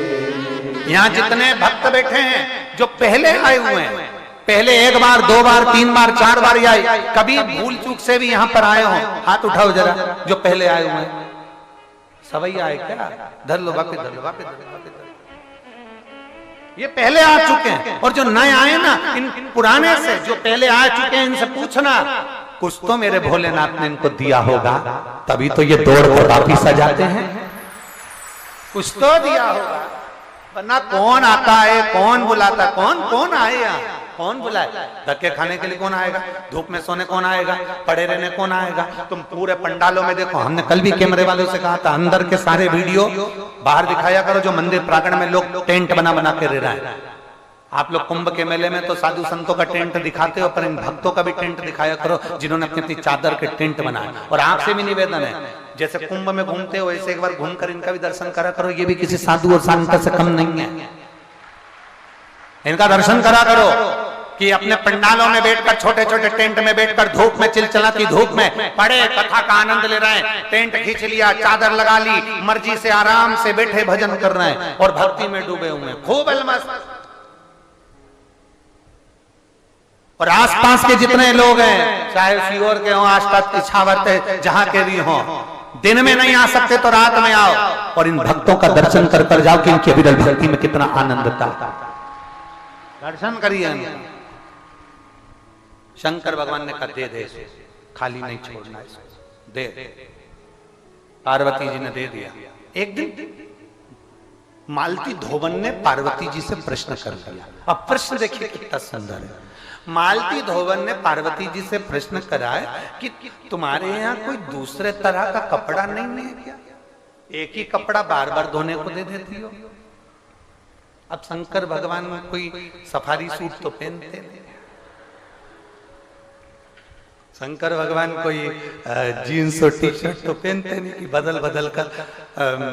यहाँ जितने भक्त बैठे हैं जो पहले आए हुए हैं, पहले 1 बार 2 बार 3 बार 4 बार आए, कभी भूल चूक से भी यहाँ पर आए हो, हाथ उठाओ जरा जो पहले आए हुए हैं। सवैया है क्या? धर लो वापस, धर लो वापस, ये पहले आ चुके हैं। और जो नए आए ना, इन पुराने से जो पहले आ चुके हैं इनसे पूछना कुछ तो मेरे भोलेनाथ ने इनको दिया होगा, तभी तो ये दौड़ कर वापिस आ जाते हैं। कुछ तो दिया होगा, वरना कौन आता है, कौन बुलाता, कौन आए यहाँ, कौन बुलाए? धक्के खाने के लिए कौन आएगा? धूप में सोने कौन आएगा? पड़े रहने कौन आएगा? तुम पूरे पंडालों में देखो, हमने कल भी कैमरे वालों से कहा था अंदर के सारे वीडियो बाहर दिखाया करो, जो मंदिर प्रांगण में लोग टेंट बना के रह रहे हैं। आप लोग कुंभ के मेले में तो साधु संतों का टेंट दिखाते हो, पर इन भक्तों का भी टेंट दिखाया करो जिन्होंने अपनी अपनी चादर के टेंट बनाए। और आपसे भी निवेदन है, जैसे कुंभ में घूमते हो ऐसे एक बार घूमकर इनका भी दर्शन करा करो, ये भी किसी साधु और संत से कम नहीं है, इनका दर्शन करा करो। कि अपने पंडालों में बैठकर, छोटे छोटे टेंट में बैठकर धूप में, चिलचिलाती धूप में पड़े कथा का आनंद ले रहे हैं, टेंट खींच लिया, चादर लगा ली, मर्जी से आराम से बैठे भजन कर रहे हैं और भक्ति में डूबे हुए हैं, खूब अलमस्त। और आसपास के जितने लोग हैं चाहे सीहोर के हो, आष्टा इछावर के, जहां के भी हो, दिन में नहीं आ सकते तो रात में आओ और इन भक्तों का दर्शन कर कर जाओ कि इनकी अविरल भक्ति में कितना आनंद था। दर्शन करिए। शंकर भगवान ने कहा दे दे, खाली नहीं छोड़ना इसको, दे। पार्वती जी ने दे दिया। एक दिन मालती धोबन ने पार्वती जी से प्रश्न कर लिया। अब प्रश्न देखिए कितना सुंदर है। मालती धोबन ने पार्वती जी से प्रश्न करा कि तुम्हारे यहाँ कोई दूसरे तरह का कपड़ा नहीं है क्या? एक ही कपड़ा बार बार धोने को दे देती हो। अब शंकर भगवान कोई सफारी सूट तो पहनते नहीं, शंकर भगवान कोई जीन्स और टी शर्ट तो पहनते नहीं कि बदल बदल कर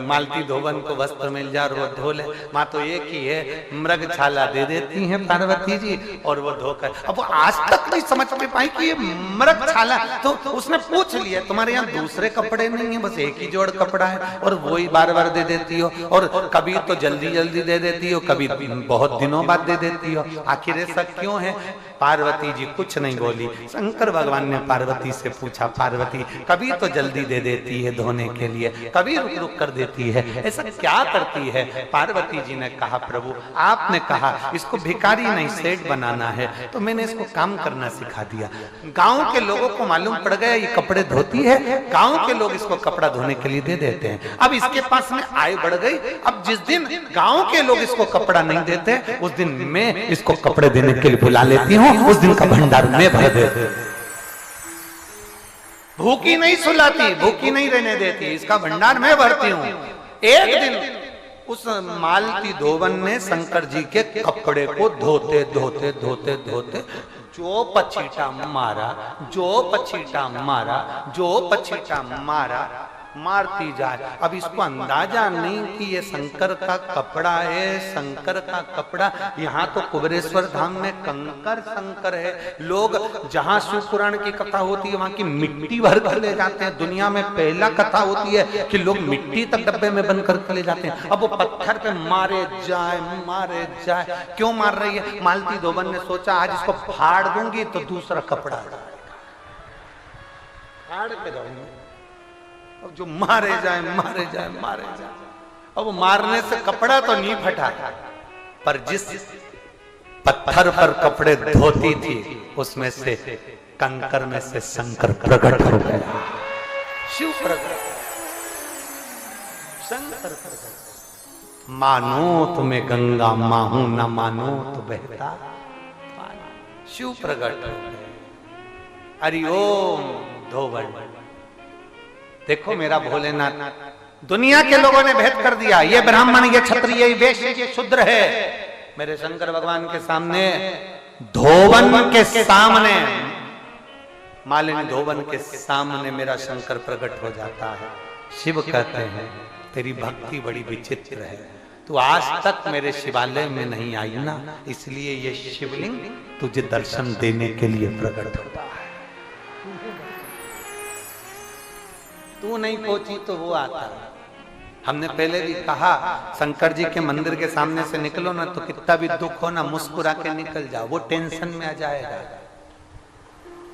मालती धोबन को वस्त्र मिल जाए और वो धो ले। माँ तो एक ही है, मृग छाला दे देती हैं पार्वती जी और वो धोकर। अब वो आज तक नहीं समझ में पाई कि ये मृग छाला, तो उसने पूछ लिया तुम्हारे यहाँ दूसरे कपड़े नहीं है, बस एक ही जोड़ कपड़ा है और वो ही बार बार दे देती हो, और कभी तो जल्दी जल्दी दे देती हो, कभी बहुत दिनों बाद दे देती हो, आखिर ऐसा क्यों है? पार्वती जी कुछ नहीं बोली। शंकर भगवान ने पार्वती से पूछा, पार्वती कभी तो जल्दी दे देती है धोने के लिए, कभी रुक रुक कर देती है, ऐसा क्या करती है? पार्वती जी ने कहा, प्रभु आपने कहा इसको भिखारी नहीं सेठ बनाना है, तो मैंने इसको काम करना सिखा दिया। गांव के लोगों को मालूम पड़ गया ये कपड़े धोती है, गांव के लोग इसको कपड़ा धोने के लिए दे देते हैं। अब इसके पास में आय बढ़ गई। अब जिस दिन गांव के लोग इसको कपड़ा नहीं देते, उस दिन मैं इसको कपड़े देने के लिए बुला लेती हूँ, उस दिन का भंडार में भर देते। भूखी नहीं सुलाती, भूखी नहीं रहने देती, इसका भंडार मैं भरती हूँ। एक दिन उस मालती धोबन ने शंकर जी के कपड़े को धोते धोते धोते धोते जो पछीटा मारा, जो पछीटा मारा, जो पछीटा मारा, मारती जाए। अब इसको अंदाजा नहीं कि ये शंकर का कपड़ा है, शंकर का कपड़ा। यहाँ तो कुबेरेश्वर धाम में कंकर शंकर है। लोग जहाँ शिव पुराण की कथा होती है वहां की मिट्टी भर कर ले जाते हैं। दुनिया में पहला कथा होती है कि लोग मिट्टी तक डब्बे में बंद करके ले जाते हैं। अब वो पत्थर पे मारे जाए, क्यों मार रही है? मालती धोबन ने सोचा आज इसको फाड़ दूंगी तो दूसरा कपड़ा फाड़ के जाऊंगी। अब जो मारे जाए। अब मारने से कपड़ा तो नहीं फटा, पर जिस पत्थर पर कपड़े धोती थी उसमें से कंकर में से शंकर प्रकट हो गया। शिव प्रकट, शंकर प्रकट। मानो तुम्हें गंगा माहू, न मानो तो बहता पानी। शिव प्रकट हो गए। हरिओम धोबन। देखो मेरा भोलेनाथ, दुनिया के लोगों ने भेद कर दिया, ये ब्राह्मण, ये क्षत्रिय, ये वैश्य, ये शूद्र है। मेरे शंकर भगवान के सामने, धोबन के सामने, मालिनी धोबन के सामने मेरा शंकर प्रकट हो जाता है। शिव कहते हैं तेरी भक्ति बड़ी विचित्र है, तू आज तक मेरे शिवालय में नहीं आई ना, इसलिए ये शिवलिंग तुझे दर्शन देने के लिए प्रकट होता है। तू नहीं पहुंची तो वो आता है। हमने पहले भी कहा शंकर जी के मंदिर के सामने से निकलो ना तो कितना भी दुख हो ना मुस्कुरा के निकल जाओ, वो टेंशन में आ जाएगा।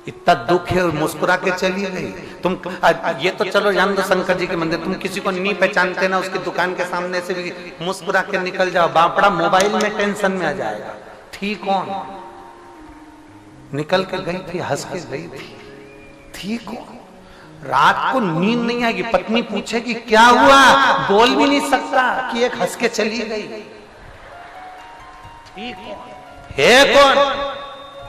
इतना दुख है और मुस्कुरा के चली गई। तुम ये तो चलो जान दो शंकर जी के मंदिर, तुम किसी को नहीं पहचानते ना, उसकी दुकान के सामने से भी मुस्कुरा के निकल जाओ, बापड़ा मोबाइल में टेंशन में आ जाएगा। ठीक कौन? निकल के गई थी, हंस के गई थी। ठीक कौन? रात को नींद नहीं आएगी, पत्नी पूछेगी क्या हुआ, बोल भी नहीं सकता कि एक हंस के चली गई। ठीक है कौन?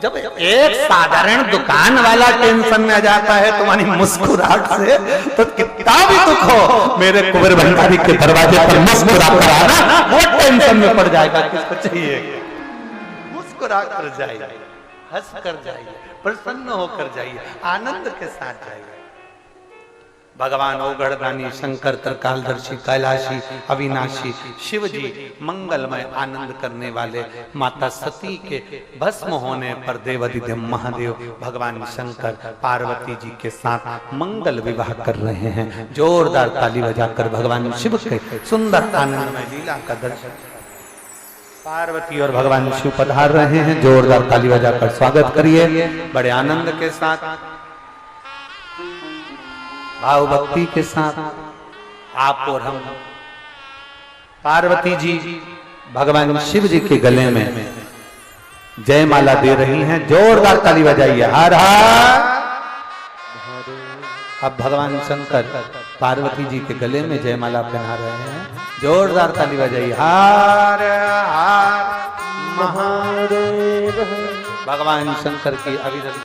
जब एक साधारण दुकान वाला टेंशन में आ जाता है तुम्हारी मुस्कुराहट से, तो कितना भी दुख हो मेरे कुबेर भंडारी के दरवाजे पर मुस्कुरा कर आना, वो टेंशन में पड़ जाएगा। किसको चाहिए? मुस्कुरा कर जाइए, हंस कर जाइए, प्रसन्न होकर जाइए, आनंद के साथ जाइए। भगवान ओगढ़दानी, शंकर, त्रिकालदर्शी, कैलाशी, अविनाशी, शिव जी मंगलमय आनंद करने वाले, माता सती के भस्म होने पर देवाधिदेव महादेव भगवान शंकर पार्वती जी के साथ मंगल विवाह कर रहे हैं। जोरदार ताली बजाकर भगवान शिव के सुंदर आनंदमय लीला का दर्शन। पार्वती और भगवान शिव पधार रहे हैं। जोरदार ताली बजाकर स्वागत करिए बड़े आनंद के साथ, भाव भक्ति के साथ। आप और हम, पार्वती जी भगवान शिव जी के गले में जयमाला दे रही हैं। जोरदार ताली बजाइए, हर हर। अब भगवान शंकर पार्वती जी के गले में जयमाला पहना रहे हैं। जोरदार ताली बजाइए, हर हर महादेव। भगवान शंकर की अविरत